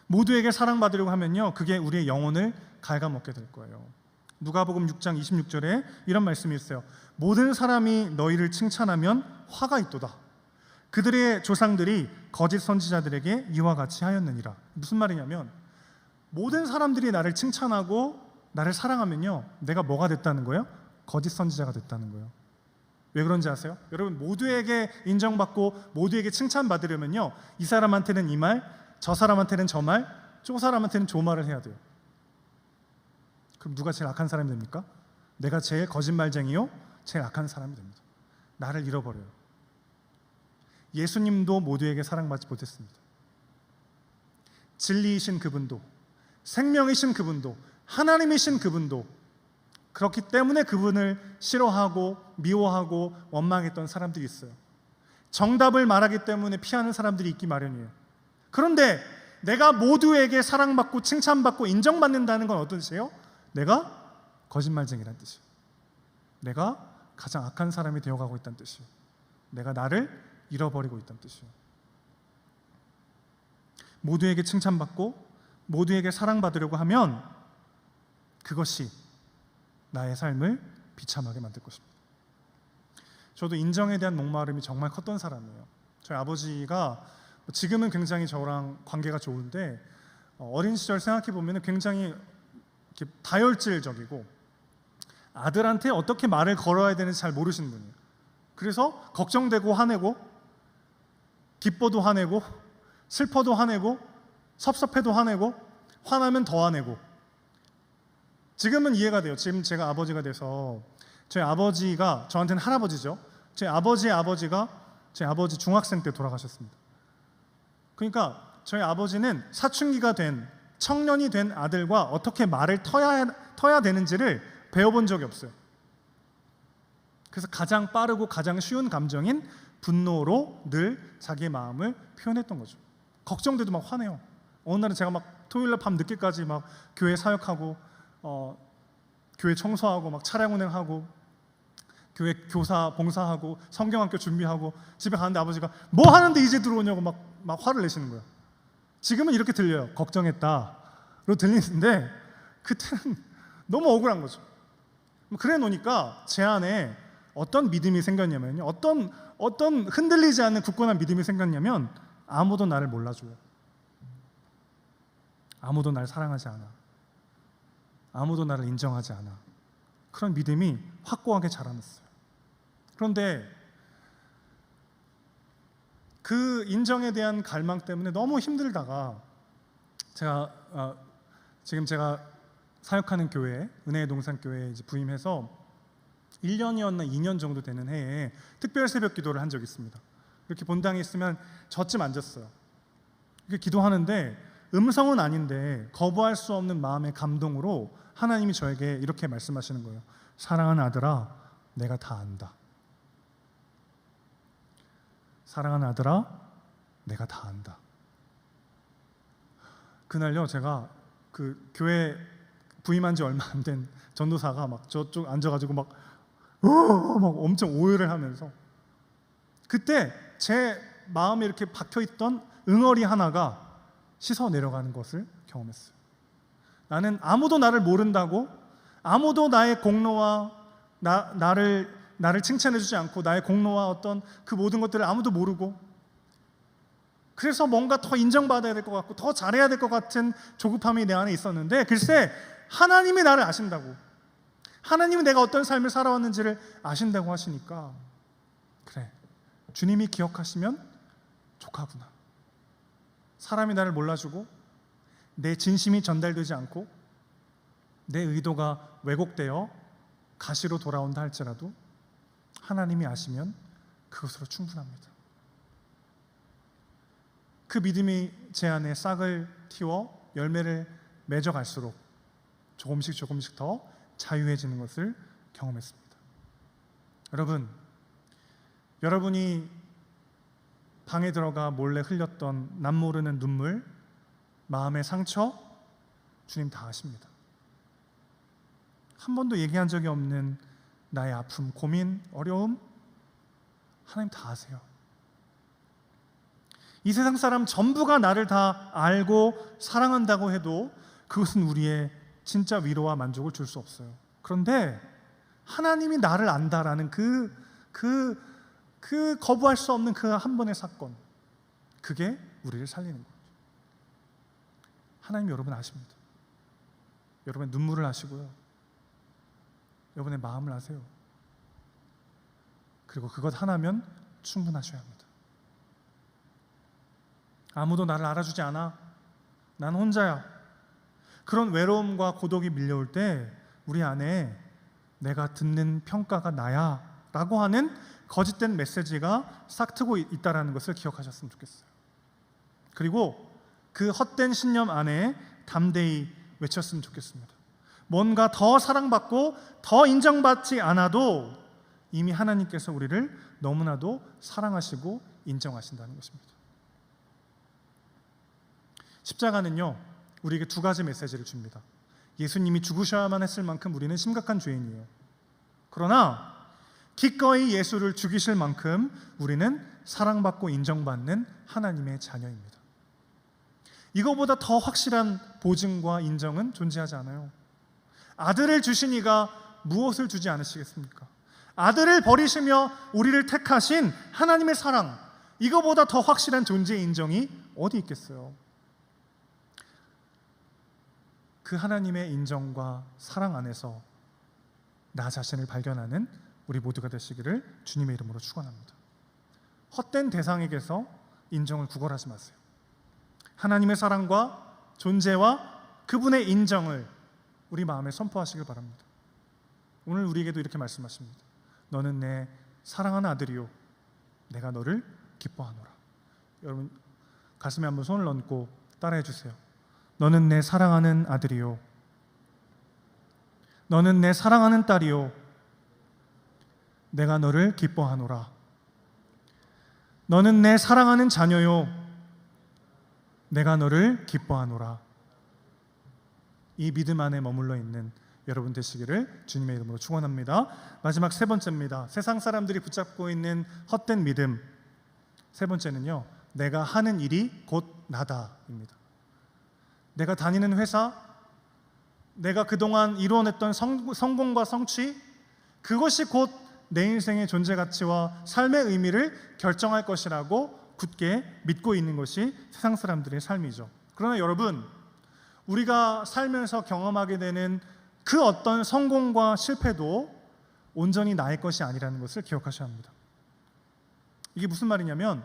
모두에게 사랑받으려고 하면요, 그게 우리의 영혼을 갉아먹게 될 거예요. 누가복음 6장 26절에 이런 말씀이 있어요. 모든 사람이 너희를 칭찬하면 화가 있도다. 그들의 조상들이 거짓 선지자들에게 이와 같이 하였느니라. 무슨 말이냐면 모든 사람들이 나를 칭찬하고 나를 사랑하면요, 내가 뭐가 됐다는 거예요? 거짓 선지자가 됐다는 거예요. 왜 그런지 아세요? 여러분, 모두에게 인정받고 모두에게 칭찬받으려면요, 이 사람한테는 이 말, 저 사람한테는 저 말, 저 사람한테는 저 말을 해야 돼요. 그럼 누가 제일 악한 사람이 됩니까? 내가 제일 거짓말쟁이요? 제일 악한 사람이 됩니다. 나를 잃어버려요. 예수님도 모두에게 사랑받지 못했습니다. 진리이신 그분도, 생명이신 그분도, 하나님이신 그분도, 그렇기 때문에 그분을 싫어하고 미워하고 원망했던 사람들이 있어요. 정답을 말하기 때문에 피하는 사람들이 있기 마련이에요. 그런데 내가 모두에게 사랑받고 칭찬받고 인정받는다는 건 어떤 뜻이에요? 내가 거짓말쟁이란 뜻이에요. 내가 가장 악한 사람이 되어가고 있다는 뜻이에요. 내가 나를 잃어버리고 있다는 뜻이에요. 모두에게 칭찬받고 모두에게 사랑받으려고 하면 그것이 나의 삶을 비참하게 만들 것입니다. 저도 인정에 대한 목마름이 정말 컸던 사람이에요. 저희 아버지가 지금은 굉장히 저랑 관계가 좋은데 어린 시절 생각해 보면 굉장히 이렇게 다혈질적이고 아들한테 어떻게 말을 걸어야 되는지 잘 모르시는 분이에요. 그래서 걱정되고 화내고 기뻐도 화내고 슬퍼도 화내고 섭섭해도 화내고 화나면 더 화내고. 지금은 이해가 돼요. 지금 제가 아버지가 돼서 저희 아버지가 저한테는 할아버지죠. 제 아버지의 아버지가 제 아버지 중학생 때 돌아가셨습니다. 그러니까 저희 아버지는 사춘기가 된 청년이 된 아들과 어떻게 말을 터야 되는지를 배워본 적이 없어요. 그래서 가장 빠르고 가장 쉬운 감정인 분노로 늘 자기의 마음을 표현했던 거죠. 걱정돼도 막 화내요. 어느 날은 제가 막 토요일날 밤 늦게까지 막 교회 사역하고 교회 청소하고 막 차량 운행하고 교회 교사 봉사하고 성경학교 준비하고 집에 가는데 아버지가 뭐 하는데 이제 들어오냐고 막 화를 내시는 거예요. 지금은 이렇게 들려요. 걱정했다로 들리는데 그때는 너무 억울한 거죠. 그래 놓으니까 제 안에 어떤 믿음이 생겼냐면요, 어떤 흔들리지 않는 굳건한 믿음이 생겼냐면 아무도 나를 몰라줘요. 아무도 날 사랑하지 않아. 아무도 나를 인정하지 않아. 그런 믿음이 확고하게 자라났어요. 그런데 그 인정에 대한 갈망 때문에 너무 힘들다가 지금 제가 사역하는 교회, 은혜의 동산교회에 이제 부임해서 1년이었나 2년 정도 되는 해에 특별 새벽 기도를 한 적이 있습니다. 이렇게 본당에 있으면 저쯤 앉았어요. 이렇게 기도하는데 음성은 아닌데 거부할 수 없는 마음의 감동으로 하나님이 저에게 이렇게 말씀하시는 거예요. 사랑하는 아들아, 내가 다 안다. 사랑하는 아들아, 내가 다 안다. 그날요, 제가 그 교회 부임한 지 얼마 안 된 전도사가 막 저쪽 앉아가지고 막 엄청 오열을 하면서 그때 제 마음에 이렇게 박혀있던 응어리 하나가 씻어 내려가는 것을 경험했어요. 나는 아무도 나를 모른다고, 아무도 나의 공로와 나를 칭찬해주지 않고 나의 공로와 어떤 그 모든 것들을 아무도 모르고, 그래서 뭔가 더 인정받아야 될 것 같고 더 잘해야 될 것 같은 조급함이 내 안에 있었는데, 글쎄 하나님이 나를 아신다고, 하나님이 내가 어떤 삶을 살아왔는지를 아신다고 하시니까, 그래, 주님이 기억하시면 족하구나. 사람이 나를 몰라주고 내 진심이 전달되지 않고 내 의도가 왜곡되어 가시로 돌아온다 할지라도 하나님이 아시면 그것으로 충분합니다. 그 믿음이 제 안에 싹을 틔워 열매를 맺어갈수록 조금씩 더 자유해지는 것을 경험했습니다. 여러분이 방에 들어가 몰래 흘렸던 남모르는 눈물, 마음의 상처, 주님 다 아십니다. 한 번도 얘기한 적이 없는 나의 아픔, 고민, 어려움, 하나님 다 아세요. 이 세상 사람 전부가 나를 다 알고 사랑한다고 해도 그것은 우리의 진짜 위로와 만족을 줄 수 없어요. 그런데 하나님이 나를 안다라는 그 거부할 수 없는 그 한 번의 사건, 그게 우리를 살리는 거예요. 하나님 여러분 아십니다. 여러분의 눈물을 아시고요, 여러분의 마음을 아세요. 그리고 그것 하나면 충분하셔야 합니다. 아무도 나를 알아주지 않아, 난 혼자야, 그런 외로움과 고독이 밀려올 때 우리 안에 내가 듣는 평가가 나야 라고 하는 거짓된 메시지가 싹트고 있다는 것을 기억하셨으면 좋겠어요. 그리고 그 헛된 신념 안에 담대히 외쳤으면 좋겠습니다. 뭔가 더 사랑받고 더 인정받지 않아도 이미 하나님께서 우리를 너무나도 사랑하시고 인정하신다는 것입니다. 십자가는요, 우리에게 두 가지 메시지를 줍니다. 예수님이 죽으셔야만 했을 만큼 우리는 심각한 죄인이에요. 그러나 기꺼이 예수를 죽이실 만큼 우리는 사랑받고 인정받는 하나님의 자녀입니다. 이거보다 더 확실한 보증과 인정은 존재하지 않아요. 아들을 주신 이가 무엇을 주지 않으시겠습니까? 아들을 버리시며 우리를 택하신 하나님의 사랑, 이거보다 더 확실한 존재 인정이 어디 있겠어요? 그 하나님의 인정과 사랑 안에서 나 자신을 발견하는 우리 모두가 되시기를 주님의 이름으로 축원합니다. 헛된 대상에게서 인정을 구걸하지 마세요. 하나님의 사랑과 존재와 그분의 인정을 우리 마음에 선포하시길 바랍니다. 오늘 우리에게도 이렇게 말씀하십니다. 너는 내 사랑하는 아들이요, 내가 너를 기뻐하노라. 여러분 가슴에 한번 손을 얹고 따라해 주세요. 너는 내 사랑하는 아들이요, 너는 내 사랑하는 딸이요, 내가 너를 기뻐하노라. 너는 내 사랑하는 자녀요, 내가 너를 기뻐하노라. 이 믿음 안에 머물러 있는 여러분 되시기를 주님의 이름으로 축원합니다. 마지막 세 번째입니다. 세상 사람들이 붙잡고 있는 헛된 믿음. 세 번째는요, 내가 하는 일이 곧 나다입니다. 내가 다니는 회사, 내가 그동안 이루어냈던 성공과 성취, 그것이 곧 내 인생의 존재 가치와 삶의 의미를 결정할 것이라고 굳게 믿고 있는 것이 세상 사람들의 삶이죠. 그러나 여러분, 우리가 살면서 경험하게 되는 그 어떤 성공과 실패도 온전히 나의 것이 아니라는 것을 기억하셔야 합니다. 이게 무슨 말이냐면,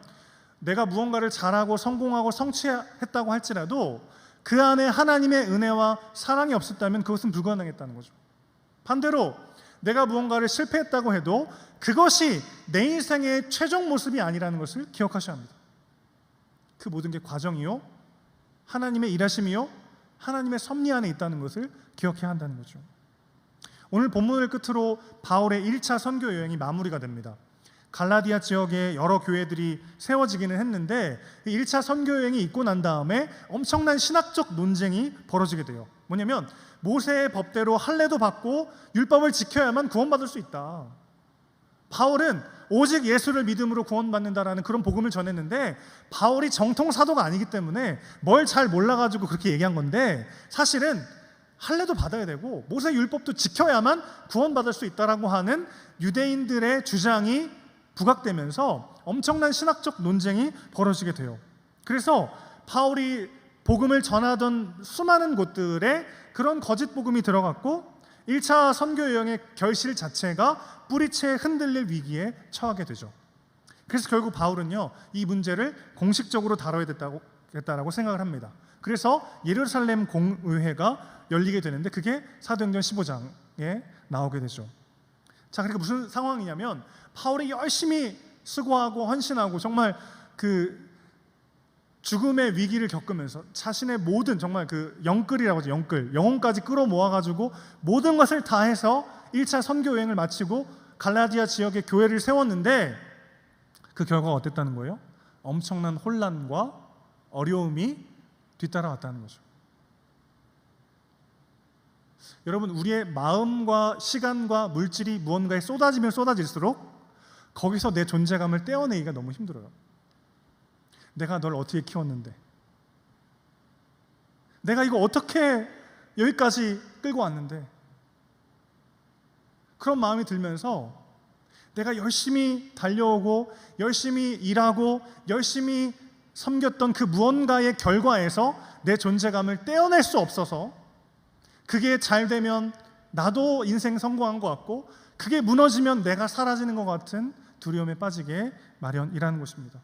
내가 무언가를 잘하고 성공하고 성취했다고 할지라도 그 안에 하나님의 은혜와 사랑이 없었다면 그것은 불가능했다는 거죠. 반대로 내가 무언가를 실패했다고 해도 그것이 내 인생의 최종 모습이 아니라는 것을 기억하셔야 합니다. 그 모든 게 과정이요, 하나님의 일하심이요, 하나님의 섭리 안에 있다는 것을 기억해야 한다는 거죠. 오늘 본문을 끝으로 바울의 1차 선교 여행이 마무리가 됩니다. 갈라디아 지역에 여러 교회들이 세워지기는 했는데 1차 선교 여행이 있고 난 다음에 엄청난 신학적 논쟁이 벌어지게 돼요. 뭐냐면 모세의 법대로 할례도 받고 율법을 지켜야만 구원받을 수 있다. 바울은 오직 예수를 믿음으로 구원받는다라는 그런 복음을 전했는데 바울이 정통 사도가 아니기 때문에 뭘 잘 몰라가지고 그렇게 얘기한 건데, 사실은 할례도 받아야 되고 모세 율법도 지켜야만 구원받을 수 있다라고 하는 유대인들의 주장이 부각되면서 엄청난 신학적 논쟁이 벌어지게 돼요. 그래서 바울이 복음을 전하던 수많은 곳들에 그런 거짓 복음이 들어갔고 1차 선교 여행의 결실 자체가 뿌리채 흔들릴 위기에 처하게 되죠. 그래서 결국 바울은요, 이 문제를 공식적으로 다뤄야 됐다라고 생각을 합니다. 그래서 예루살렘 공의회가 열리게 되는데 그게 사도행전 15장에 나오게 되죠. 자, 그러니까 무슨 상황이냐면 바울이 열심히 수고하고 헌신하고 정말 그 죽음의 위기를 겪으면서 자신의 모든 정말 그 영끌이라고 하죠. 영혼까지 끌어모아가지고 모든 것을 다해서 1차 선교 여행을 마치고 갈라디아 지역에 교회를 세웠는데 그 결과가 어땠다는 거예요? 엄청난 혼란과 어려움이 뒤따라왔다는 거죠. 여러분, 우리의 마음과 시간과 물질이 무언가에 쏟아지면 쏟아질수록 거기서 내 존재감을 떼어내기가 너무 힘들어요. 내가 널 어떻게 키웠는데, 내가 이거 어떻게 여기까지 끌고 왔는데, 그런 마음이 들면서 내가 열심히 달려오고 열심히 일하고 열심히 섬겼던 그 무언가의 결과에서 내 존재감을 떼어낼 수 없어서 그게 잘 되면 나도 인생 성공한 것 같고 그게 무너지면 내가 사라지는 것 같은 두려움에 빠지게 마련이라는 것입니다.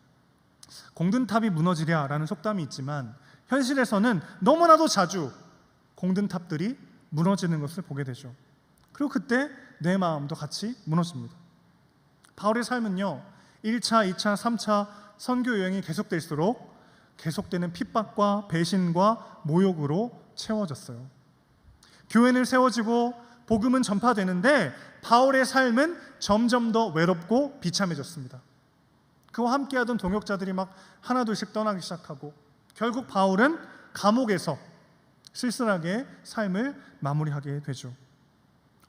공든탑이 무너지랴라는 속담이 있지만 현실에서는 너무나도 자주 공든탑들이 무너지는 것을 보게 되죠. 그리고 그때 내 마음도 같이 무너집니다. 바울의 삶은요 1차, 2차, 3차 선교 여행이 계속될수록 계속되는 핍박과 배신과 모욕으로 채워졌어요. 교회는 세워지고 복음은 전파되는데 바울의 삶은 점점 더 외롭고 비참해졌습니다. 그와 함께하던 동역자들이 막 하나둘씩 떠나기 시작하고 결국 바울은 감옥에서 쓸쓸하게 삶을 마무리하게 되죠.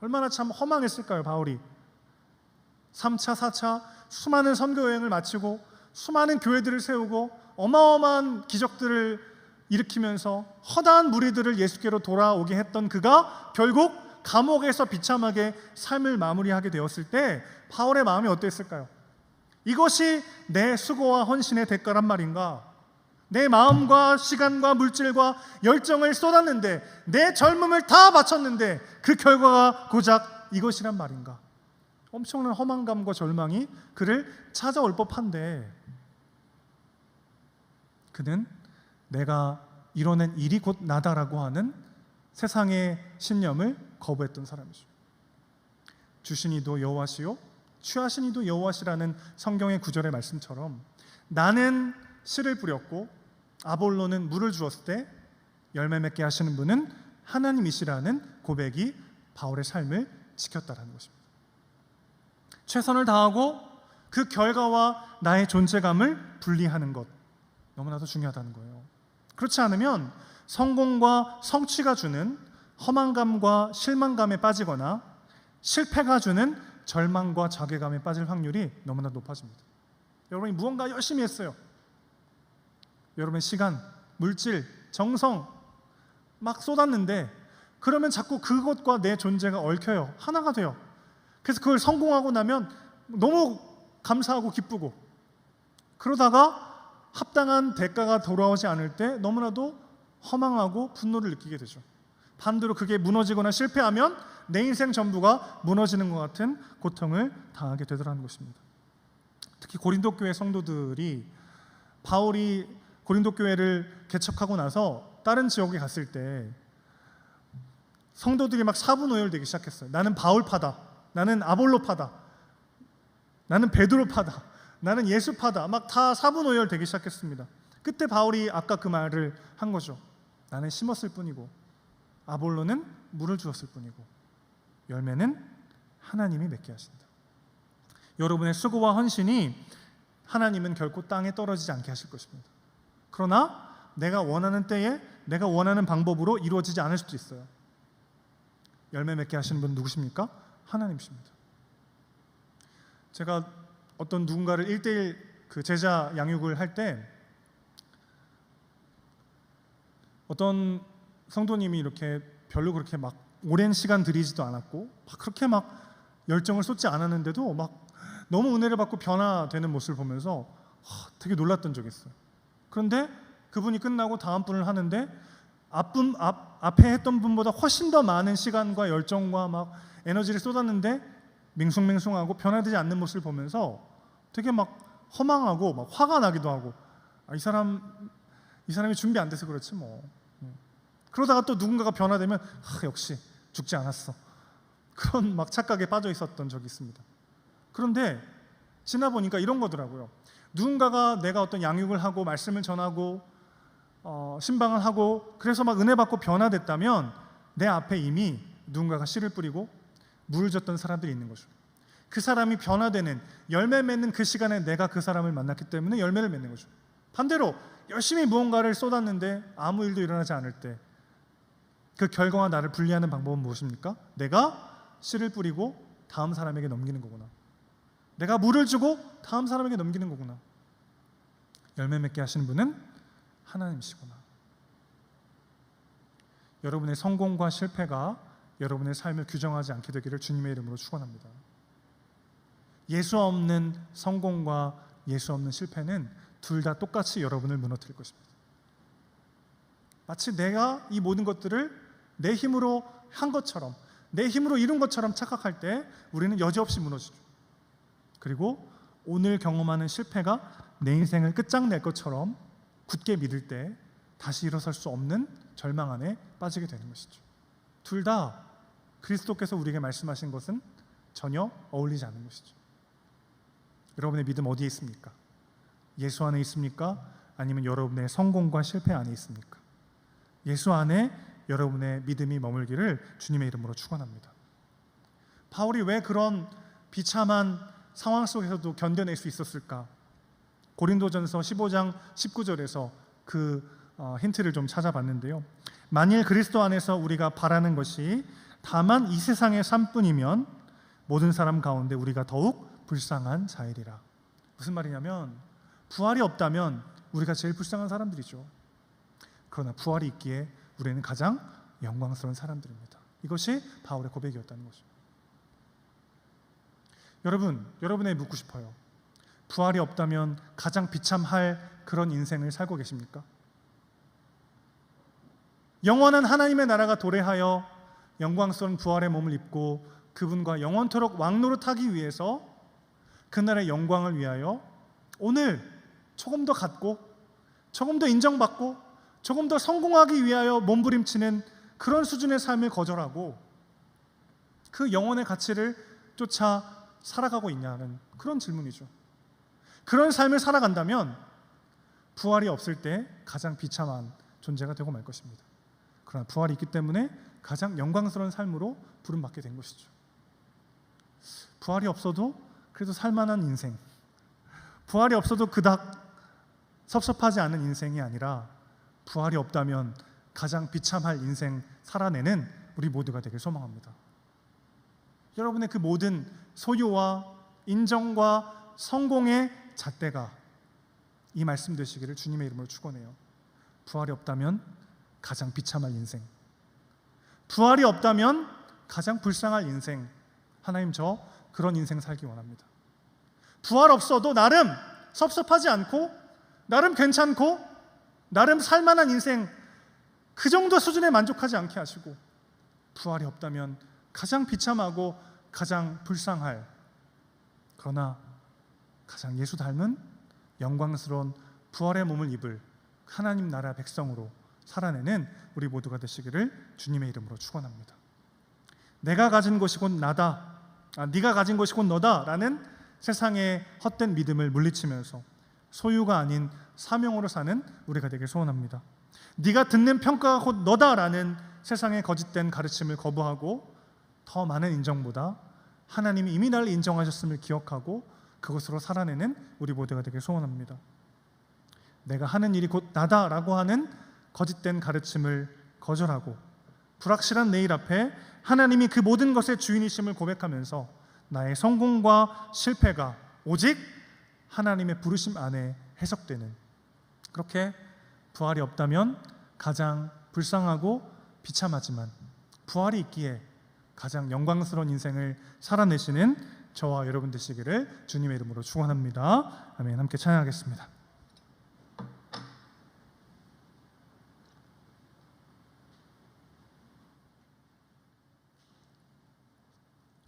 얼마나 참 허망했을까요, 바울이. 3차, 4차 수많은 선교 여행을 마치고 수많은 교회들을 세우고 어마어마한 기적들을 일으키면서 허다한 무리들을 예수께로 돌아오게 했던 그가 결국 감옥에서 비참하게 삶을 마무리하게 되었을 때 바울의 마음이 어땠을까요? 이것이 내 수고와 헌신의 대가란 말인가? 내 마음과 시간과 물질과 열정을 쏟았는데 내 젊음을 다 바쳤는데 그 결과가 고작 이것이란 말인가? 엄청난 허망감과 절망이 그를 찾아올 법한데 그는 내가 이뤄낸 일이 곧 나다라고 하는 세상의 신념을 거부했던 사람이죠. 주신 이도 여호와시요 취하신 이도 여호와시라는 성경의 구절의 말씀처럼 나는 씨를 뿌렸고 아볼로는 물을 주었을 때 열매 맺게 하시는 분은 하나님이시라는 고백이 바울의 삶을 지켰다라는 것입니다. 최선을 다하고 그 결과와 나의 존재감을 분리하는 것 너무나도 중요하다는 거예요. 그렇지 않으면 성공과 성취가 주는 허망감과 실망감에 빠지거나 실패가 주는 절망과 자괴감에 빠질 확률이 너무나 높아집니다. 여러분이 무언가 열심히 했어요. 여러분의 시간, 물질, 정성 막 쏟았는데 그러면 자꾸 그것과 내 존재가 얽혀요. 하나가 돼요. 그래서 그걸 성공하고 나면 너무 감사하고 기쁘고 그러다가 합당한 대가가 돌아오지 않을 때 너무나도 허망하고 분노를 느끼게 되죠. 반대로 그게 무너지거나 실패하면 내 인생 전부가 무너지는 것 같은 고통을 당하게 되더라는 것입니다. 특히 고린도 교회 성도들이 바울이 고린도 교회를 개척하고 나서 다른 지역에 갔을 때 성도들이 막 사분오열되기 시작했어요. 나는 바울파다, 나는 아볼로파다, 나는 베드로파다, 나는 예수파다, 막 다 사분오열되기 시작했습니다. 그때 바울이 아까 그 말을 한 거죠. 나는 심었을 뿐이고 아볼로는 물을 주었을 뿐이고 열매는 하나님이 맺게 하신다. 여러분의 수고와 헌신이 하나님은 결코 땅에 떨어지지 않게 하실 것입니다. 그러나 내가 원하는 때에 내가 원하는 방법으로 이루어지지 않을 수도 있어요. 열매 맺게 하시는 분은 누구십니까? 하나님이십니다. 제가 어떤 누군가를 1:1 그 제자 양육을 할 때 어떤 성도님이 이렇게 별로 그렇게 막 오랜 시간 들이지도 않았고 막 그렇게 막 열정을 쏟지 않았는데도 막 너무 은혜를 받고 변화되는 모습을 보면서 되게 놀랐던 적이 있어요. 그런데 그분이 끝나고 다음 분을 하는데 앞에 했던 분보다 훨씬 더 많은 시간과 열정과 막 에너지를 쏟았는데 맹숭맹숭하고 변화되지 않는 모습을 보면서 되게 막 허망하고 막 화가 나기도 하고 이 사람이 준비 안 돼서 그렇지 뭐. 그러다가 또 누군가가 변화되면 역시 죽지 않았어. 그런 막 착각에 빠져 있었던 적이 있습니다. 그런데 지나 보니까 이런 거더라고요. 누군가가 내가 어떤 양육을 하고 말씀을 전하고 신방을 하고 그래서 막 은혜 받고 변화됐다면 내 앞에 이미 누군가가 씨를 뿌리고 물을 줬던 사람들이 있는 거죠. 그 사람이 변화되는 열매 맺는 그 시간에 내가 그 사람을 만났기 때문에 열매를 맺는 거죠. 반대로 열심히 무언가를 쏟았는데 아무 일도 일어나지 않을 때 그 결과와 나를 분리하는 방법은 무엇입니까? 내가 씨를 뿌리고 다음 사람에게 넘기는 거구나. 내가 물을 주고 다음 사람에게 넘기는 거구나. 열매 맺게 하시는 분은 하나님이시구나. 여러분의 성공과 실패가 여러분의 삶을 규정하지 않게 되기를 주님의 이름으로 축원합니다. 예수 없는 성공과 예수 없는 실패는 둘 다 똑같이 여러분을 무너뜨릴 것입니다. 마치 내가 이 모든 것들을 내 힘으로 한 것처럼, 내 힘으로 이룬 것처럼 착각할 때 우리는 여지없이 무너지죠. 그리고 오늘 경험하는 실패가 내 인생을 끝장낼 것처럼 굳게 믿을 때 다시 일어설 수 없는 절망 안에 빠지게 되는 것이죠. 둘 다 그리스도께서 우리에게 말씀하신 것은 전혀 어울리지 않는 것이죠. 여러분의 믿음 어디에 있습니까? 예수 안에 있습니까? 아니면 여러분의 성공과 실패 안에 있습니까? 예수 안에 여러분의 믿음이 머물기를 주님의 이름으로 축원합니다. 바울이 왜 그런 비참한 상황 속에서도 견뎌낼 수 있었을까? 고린도전서 15장 19절에서 그 힌트를 좀 찾아봤는데요. 만일 그리스도 안에서 우리가 바라는 것이 다만 이 세상의 삶뿐이면 모든 사람 가운데 우리가 더욱 불쌍한 자이리라. 무슨 말이냐면 부활이 없다면 우리가 제일 불쌍한 사람들이죠. 그러나 부활이 있기에 우리는 가장 영광스러운 사람들입니다. 이것이 바울의 고백이었다는 거죠. 여러분에 묻고 싶어요. 부활이 없다면 가장 비참할 그런 인생을 살고 계십니까? 영원한 하나님의 나라가 도래하여 영광스러운 부활의 몸을 입고 그분과 영원토록 왕노릇하기 위해서 그날의 영광을 위하여 오늘 조금 더 갖고 조금 더 인정받고 조금 더 성공하기 위하여 몸부림치는 그런 수준의 삶을 거절하고 그 영혼의 가치를 쫓아 살아가고 있냐는 그런 질문이죠. 그런 삶을 살아간다면 부활이 없을 때 가장 비참한 존재가 되고 말 것입니다. 그러나 부활이 있기 때문에 가장 영광스러운 삶으로 부름받게 된 것이죠. 부활이 없어도 그래도 살만한 인생, 부활이 없어도 그닥 섭섭하지 않은 인생이 아니라 부활이 없다면 가장 비참할 인생 살아내는 우리 모두가 되길 소망합니다. 여러분의 그 모든 소유와 인정과 성공의 잣대가 이 말씀 되시기를 주님의 이름으로 축원해요. 부활이 없다면 가장 비참할 인생, 부활이 없다면 가장 불쌍할 인생. 하나님, 저 그런 인생 살기 원합니다. 부활 없어도 나름 섭섭하지 않고 나름 괜찮고 나름 살만한 인생, 그 정도 수준에 만족하지 않게 하시고 부활이 없다면 가장 비참하고 가장 불쌍할, 그러나 가장 예수 닮은 영광스러운 부활의 몸을 입을 하나님 나라 백성으로 살아내는 우리 모두가 되시기를 주님의 이름으로 축원합니다. 내가 가진 것이 곧 나다, 네가 가진 것이 곧 너다라는 세상의 헛된 믿음을 물리치면서 소유가 아닌 사명으로 사는 우리가 되길 소원합니다. 네가 듣는 평가가 곧 너다라는 세상의 거짓된 가르침을 거부하고 더 많은 인정보다 하나님이 이미 나를 인정하셨음을 기억하고 그것으로 살아내는 우리 모두가 되길 소원합니다. 내가 하는 일이 곧 나다라고 하는 거짓된 가르침을 거절하고 불확실한 내일 앞에 하나님이 그 모든 것의 주인이심을 고백하면서 나의 성공과 실패가 오직 하나님의 부르심 안에 해석되는, 그렇게 부활이 없다면 가장 불쌍하고 비참하지만 부활이 있기에 가장 영광스러운 인생을 살아내시는 저와 여러분 되시기를 주님의 이름으로 축원합니다. 아멘. 함께 찬양하겠습니다.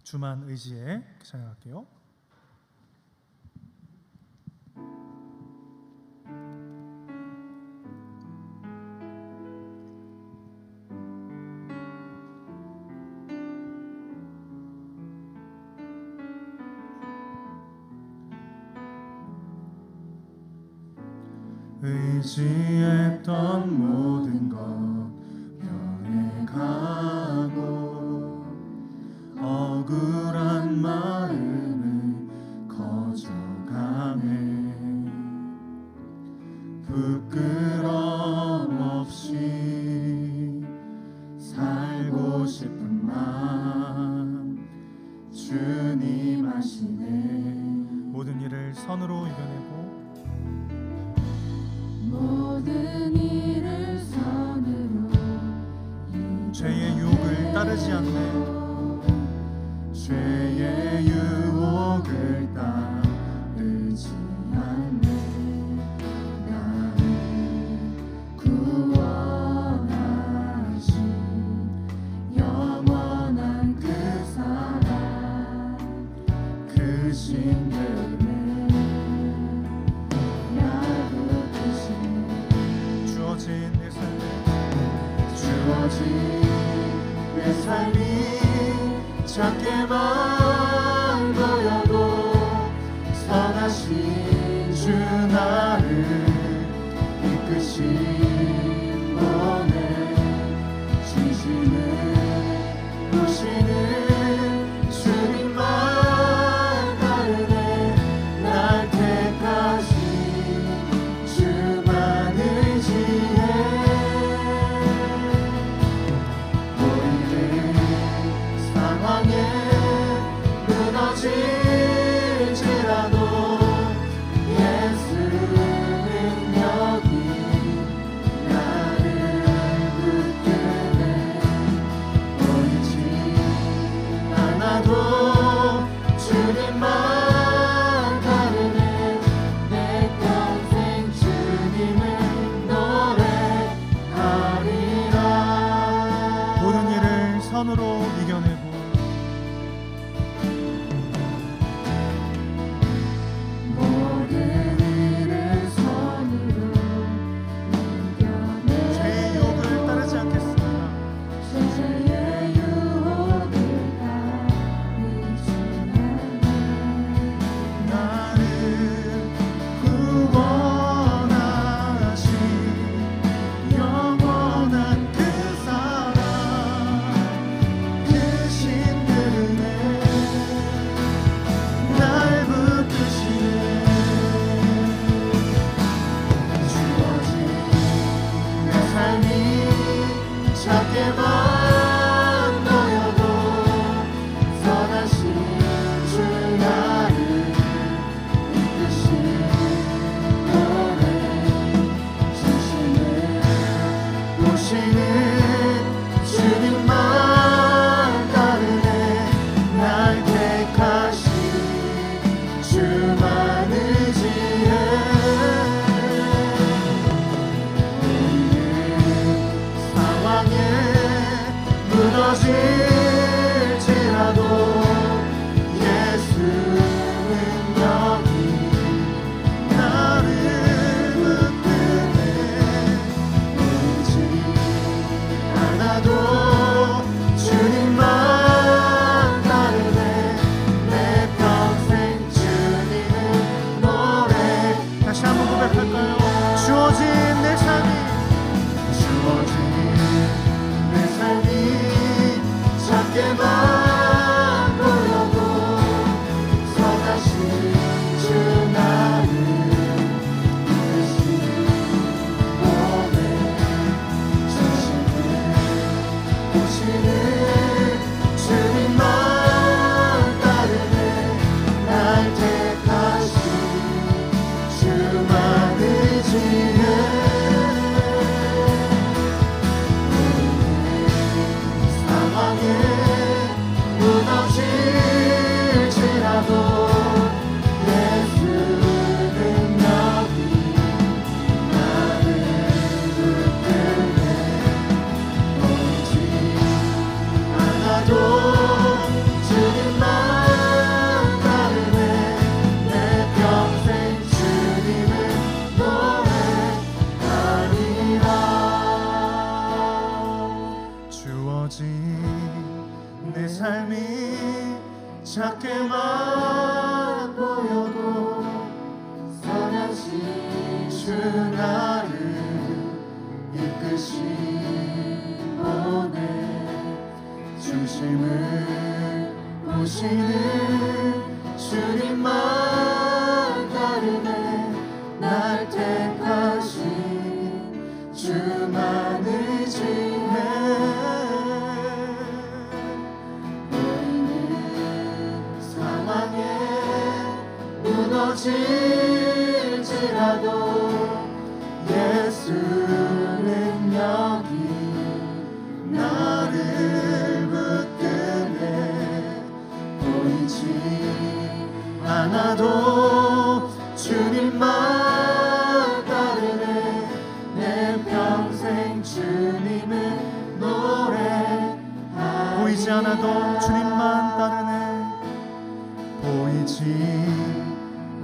주만 의지에 찬양할게요. 의지했던 모든 것 변해가고 억울한 마음을 거저가네. 부끄럼 없이 살고 싶은 마음 주님 아시네. 모든 일을 선으로 이겨내고 모든 일을 선으로 죄의 유혹을 따르지 않네. 죄의 유혹을 따르지 않네. 나를 구원하신 영원한 그 사랑 그 신들네 날 붙드시네. 주어진 내 삶에 주어진 내 삶이 작게만 보여도 선하신 주 나를 이끄신 몸에 진심을 보시는 주님만 따르네. 날 택하신 주만의 지혜 우리를 상황에 무너질지라도 예수 능력이 나를 붙드네. 보이지 않아도 주님만 따르네. 내 평생 주님을 노래하리라. 모든 일을 선으로 이겨내고 모든 일을 선으로 이겨내. 죄의 유혹을 따르지 않겠습니다. 죄의 유혹을 따르지 않네. 나를 구원하신 영원한 그 사랑 그 신들네 날 붙드시네. 주어진 내 삶이 작게만 보여도 선하신 주 나를 이끄신 노래 진심을 보시는 주님만 따르네. 날 택하신 주만의 지혜 상황에 무너질지라도 예수 능력이 나를 붙드네. 보이지 않아도 주님만 따르네. 내 평생 주님을 노래. 다시 한번 고백할까요? 주어진 내 삶이 주어진 내 삶이 작게만 보여도 선하신 주 나를 이끄신 몸에 진심을 보시는 주님만 따르네. 날 택하신 주만의 지혜 상황에 무너질지라도 예수 능력이 나를 붙드네. 보이지 않아도 주님만 따르네. 내 평생 주님을 노래하리라. 주어진 내 삶이 작게만 보여도 선하신 주 나를 이끄신 몸에 중심을 보시는 주님만 따르네. 날 택하신 주만의 지혜 보이는 상황에 무너질지라도 예수 능력이 나를 주님을 노래하리라. 보이지 않아도 주님만 따르네. 보이지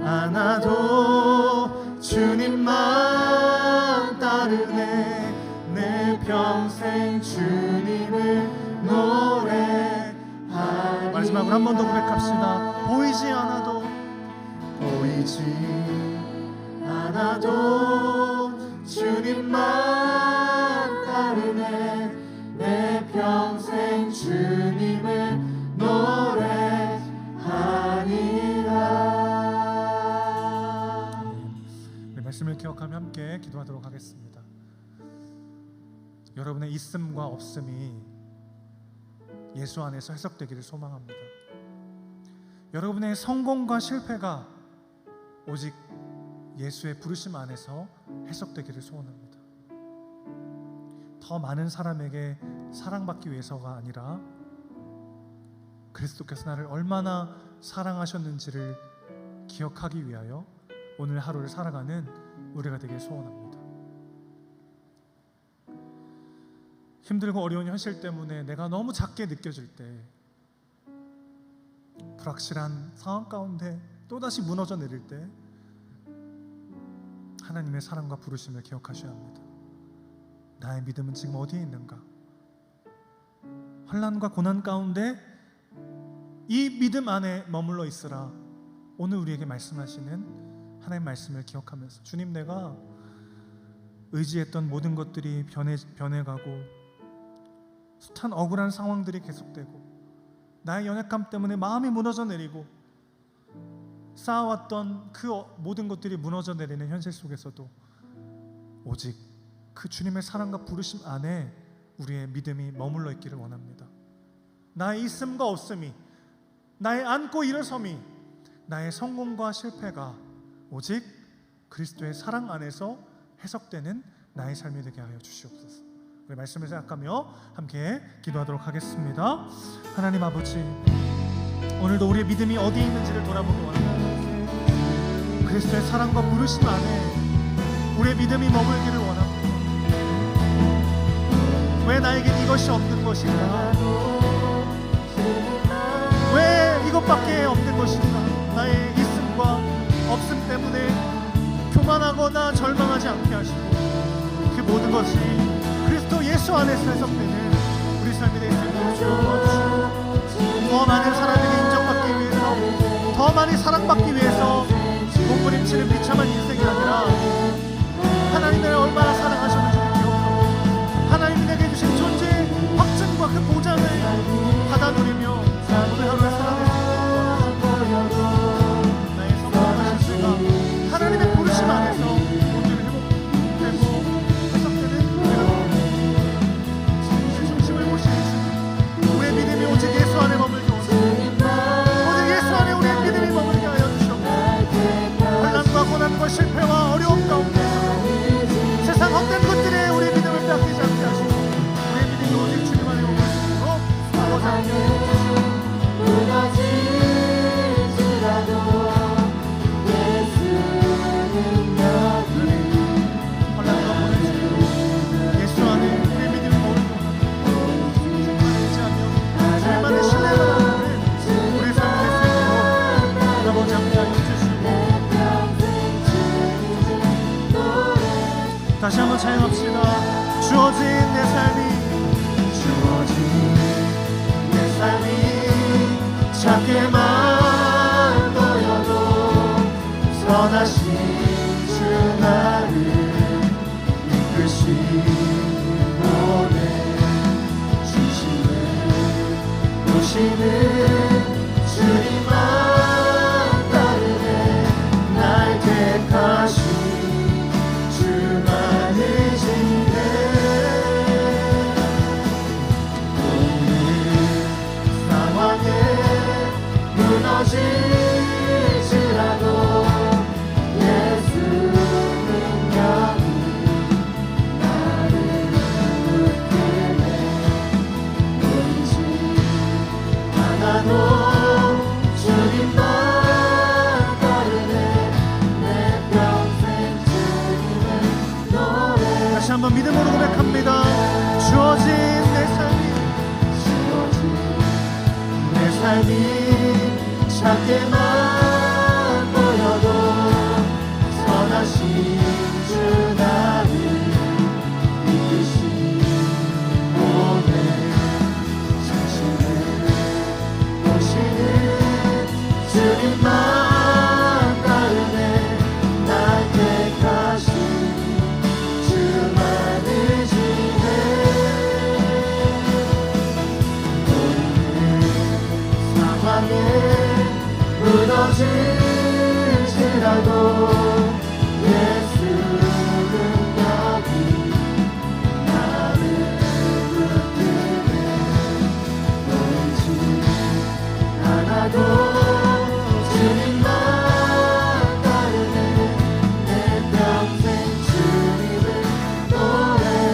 않아도 주님만 따르네. 내 평생 주님을 노래하리. 마지막으로 한 번 더 고백합시다. 보이지 않아도 보이지 않아도 주님만 따르네. 내 평생 주님을 노래하리라. 우리 말씀을 기억하며 함께 기도하도록 하겠습니다. 여러분의 있음과 없음이 예수 안에서 해석되기를 소망합니다. 여러분의 성공과 실패가 오직 예수의 부르심 안에서 해석되기를 소원합니다. 더 많은 사람에게 사랑받기 위해서가 아니라 그리스도께서 나를 얼마나 사랑하셨는지를 기억하기 위하여 오늘 하루를 살아가는 우리가 되길 소원합니다. 힘들고 어려운 현실 때문에 내가 너무 작게 느껴질 때, 불확실한 상황 가운데 또다시 무너져 내릴 때 하나님의 사랑과 부르심을 기억하셔야 합니다. 나의 믿음은 지금 어디에 있는가? 환난과 고난 가운데 이 믿음 안에 머물러 있으라. 오늘 우리에게 말씀하시는 하나님의 말씀을 기억하면서, 주님, 내가 의지했던 모든 것들이 변해가고 숱한 억울한 상황들이 계속되고 나의 연약함 때문에 마음이 무너져 내리고 쌓아왔던 그 모든 것들이 무너져 내리는 현실 속에서도 오직 그 주님의 사랑과 부르심 안에 우리의 믿음이 머물러 있기를 원합니다. 나의 있음과 없음이, 나의 앉고 일어섬이, 나의 성공과 실패가 오직 그리스도의 사랑 안에서 해석되는 나의 삶이 되게 하여 주시옵소서. 우리 말씀을 생각하며 함께 기도하도록 하겠습니다. 하나님 아버지, 오늘도 우리의 믿음이 어디에 있는지를 돌아보기 원합니다. 그리스도의 사랑과 부르심 안에 우리의 믿음이 머물기를 원합니다. 왜 나에겐 이것이 없는 것인가? 왜 이것밖에 없는 것인가? 나의 있음과 없음 때문에 교만하거나 절망하지 않게 하시고 그 모든 것이 그리스도 예수 안에서 해석되는 우리 삶이 될 수 있도록 도와주시고, 더 많은 사람에게 인정받기 위해서, 더 많이 사랑받기 위해서 몸부림치는 비참한 인생이 아니라 하나님이 나를 얼마나 사랑하셨는지를 기억하고 하나님이 내게 주신 존재의 확증과 그 보장을 받아 누리며 오늘 하루를 살아낼 수 있도록 나의 성공과 실패가 하나님의 부르심 안에서 온전히 회복되고 해석되는 우리 중심을 모시는 주님, 우리의 믿음이 오직 예수 안에 머물게 원합니다. 오직 예수 안에 우리의 믿음이 머물게 하여 주시옵소서. 환난과 고난과 실패와 어려움 가운데 세상 헛된 것들에 우리의 믿음을 뺏기지 않게 하시고 우리의 믿음이 오직 주님 안에 머물 수 있도록 아버지 함께 해주시옵소서. 무너질지라도 예수는 여기. 환난과 고난을 예수 안에 우리의 믿음이 머물고 주님만 의지하며 주님만의 신뢰가 나오는 우리 삶이 될 수 있도록 아버지 함께 하여 주시옵소서. 다시 한번 찬양합시다. 주어진 내 삶이 작게만 보여도 선하신 주 나를 이끄시고 내 중심을 보시는 주님만 따르네. 날 택하신 주만 의지해. 오늘 상황에 무너질지라도 예수는 여기 나를 붙들네. 보이지 않아도 어둡게만 보여도 선하신 주 나를 이끄시 오늘 자신을 보시는 주님만 가운데 날 택하신 주만 의지해 보이는 상황에 무너질지라도 예수는 여기 나를 붙드네 보이지 않아도 주님만 따르네 내 평생 주님을 노래하리라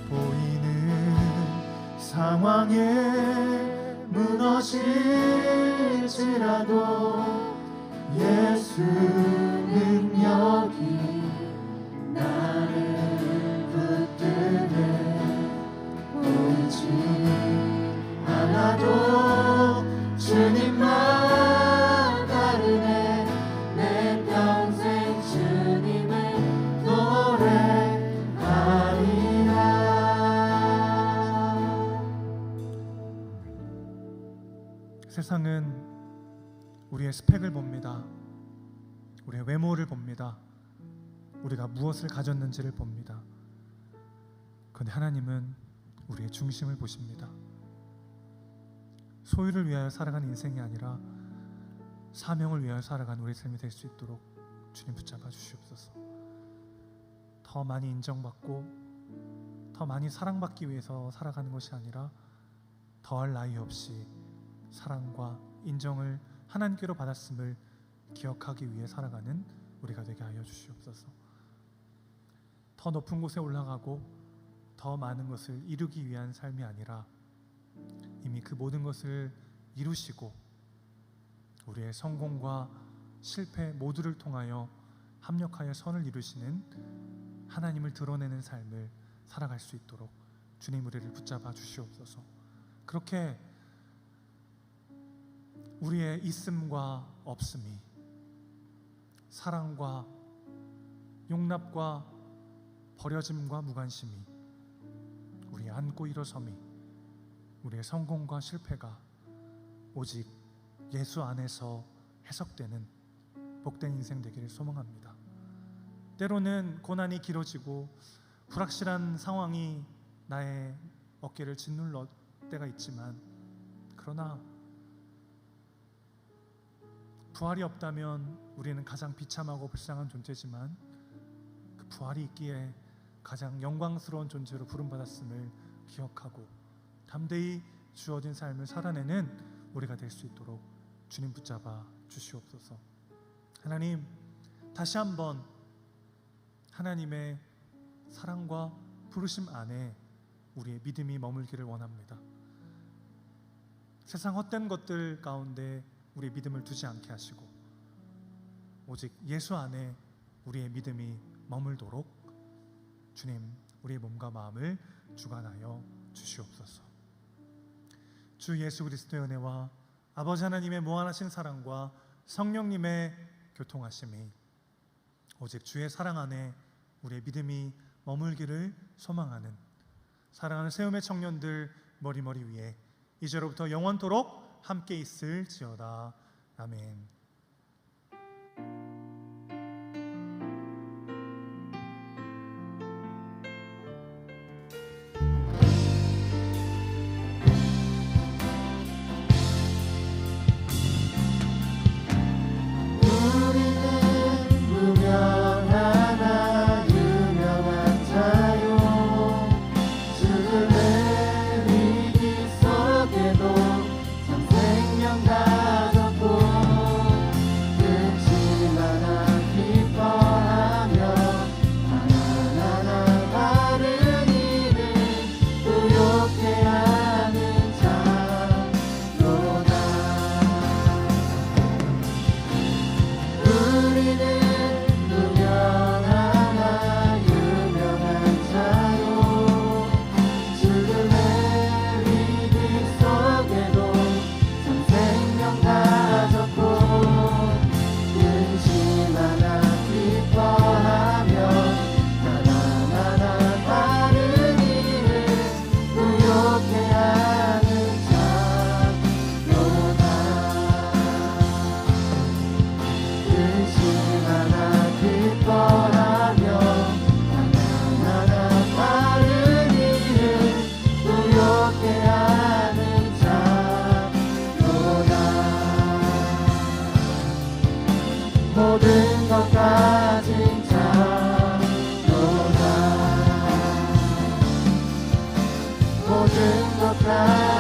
보이는 상황에 무너질지라도 예수는 여기 나를 붙드네 보이지 않아도 주님만 따르네 내 평생 주님을 노래하리라 세상은 우리의 스펙을 봅니다. 우리의 외모를 봅니다. 우리가 무엇을 가졌는지를 봅니다. 그런데 하나님은 우리의 중심을 보십니다. 소유를 위하여 살아가는 인생이 아니라 사명을 위하여 살아가는 우리의 삶이 될 수 있도록 주님 붙잡아 주시옵소서. 더 많이 인정받고 더 많이 사랑받기 위해서 살아가는 것이 아니라 더할 나위 없이 사랑과 인정을 하나님께로 받았음을 기억하기 위해 살아가는 우리가 되게 하여 주시옵소서. 더 높은 곳에 올라가고 더 많은 것을 이루기 위한 삶이 아니라 이미 그 모든 것을 이루시고 우리의 성공과 실패 모두를 통하여 합력하여 선을 이루시는 하나님을 드러내는 삶을 살아갈 수 있도록 주님 우리를 붙잡아 주시옵소서. 그렇게 우리의 있음과 없음이, 사랑과 용납과 버려짐과 무관심이, 우리의 앉고 일어섬이, 우리의 성공과 실패가 오직 예수 안에서 해석되는 복된 인생 되기를 소망합니다. 때로는 고난이 길어지고 불확실한 상황이 나의 어깨를 짓눌러 때가 있지만, 그러나 부활이 없다면 우리는 가장 비참하고 불쌍한 존재지만 그 부활이 있기에 가장 영광스러운 존재로 부름받았음을 기억하고 담대히 주어진 삶을 살아내는 우리가 될 수 있도록 주님 붙잡아 주시옵소서. 하나님, 다시 한번 하나님의 사랑과 부르심 안에 우리의 믿음이 머물기를 원합니다. 세상 헛된 것들 가운데 우리의 믿음을 두지 않게 하시고 오직 예수 안에 우리의 믿음이 머물도록 주님 우리의 몸과 마음을 주관하여 주시옵소서. 주 예수 그리스도의 은혜와 아버지 하나님의 무한하신 사랑과 성령님의 교통하심이 오직 주의 사랑 안에 우리의 믿음이 머물기를 소망하는 사랑하는 세움의 청년들 머리머리 위에 이제로부터 영원토록 함께 있을지어다. 아멘. 가졌고 나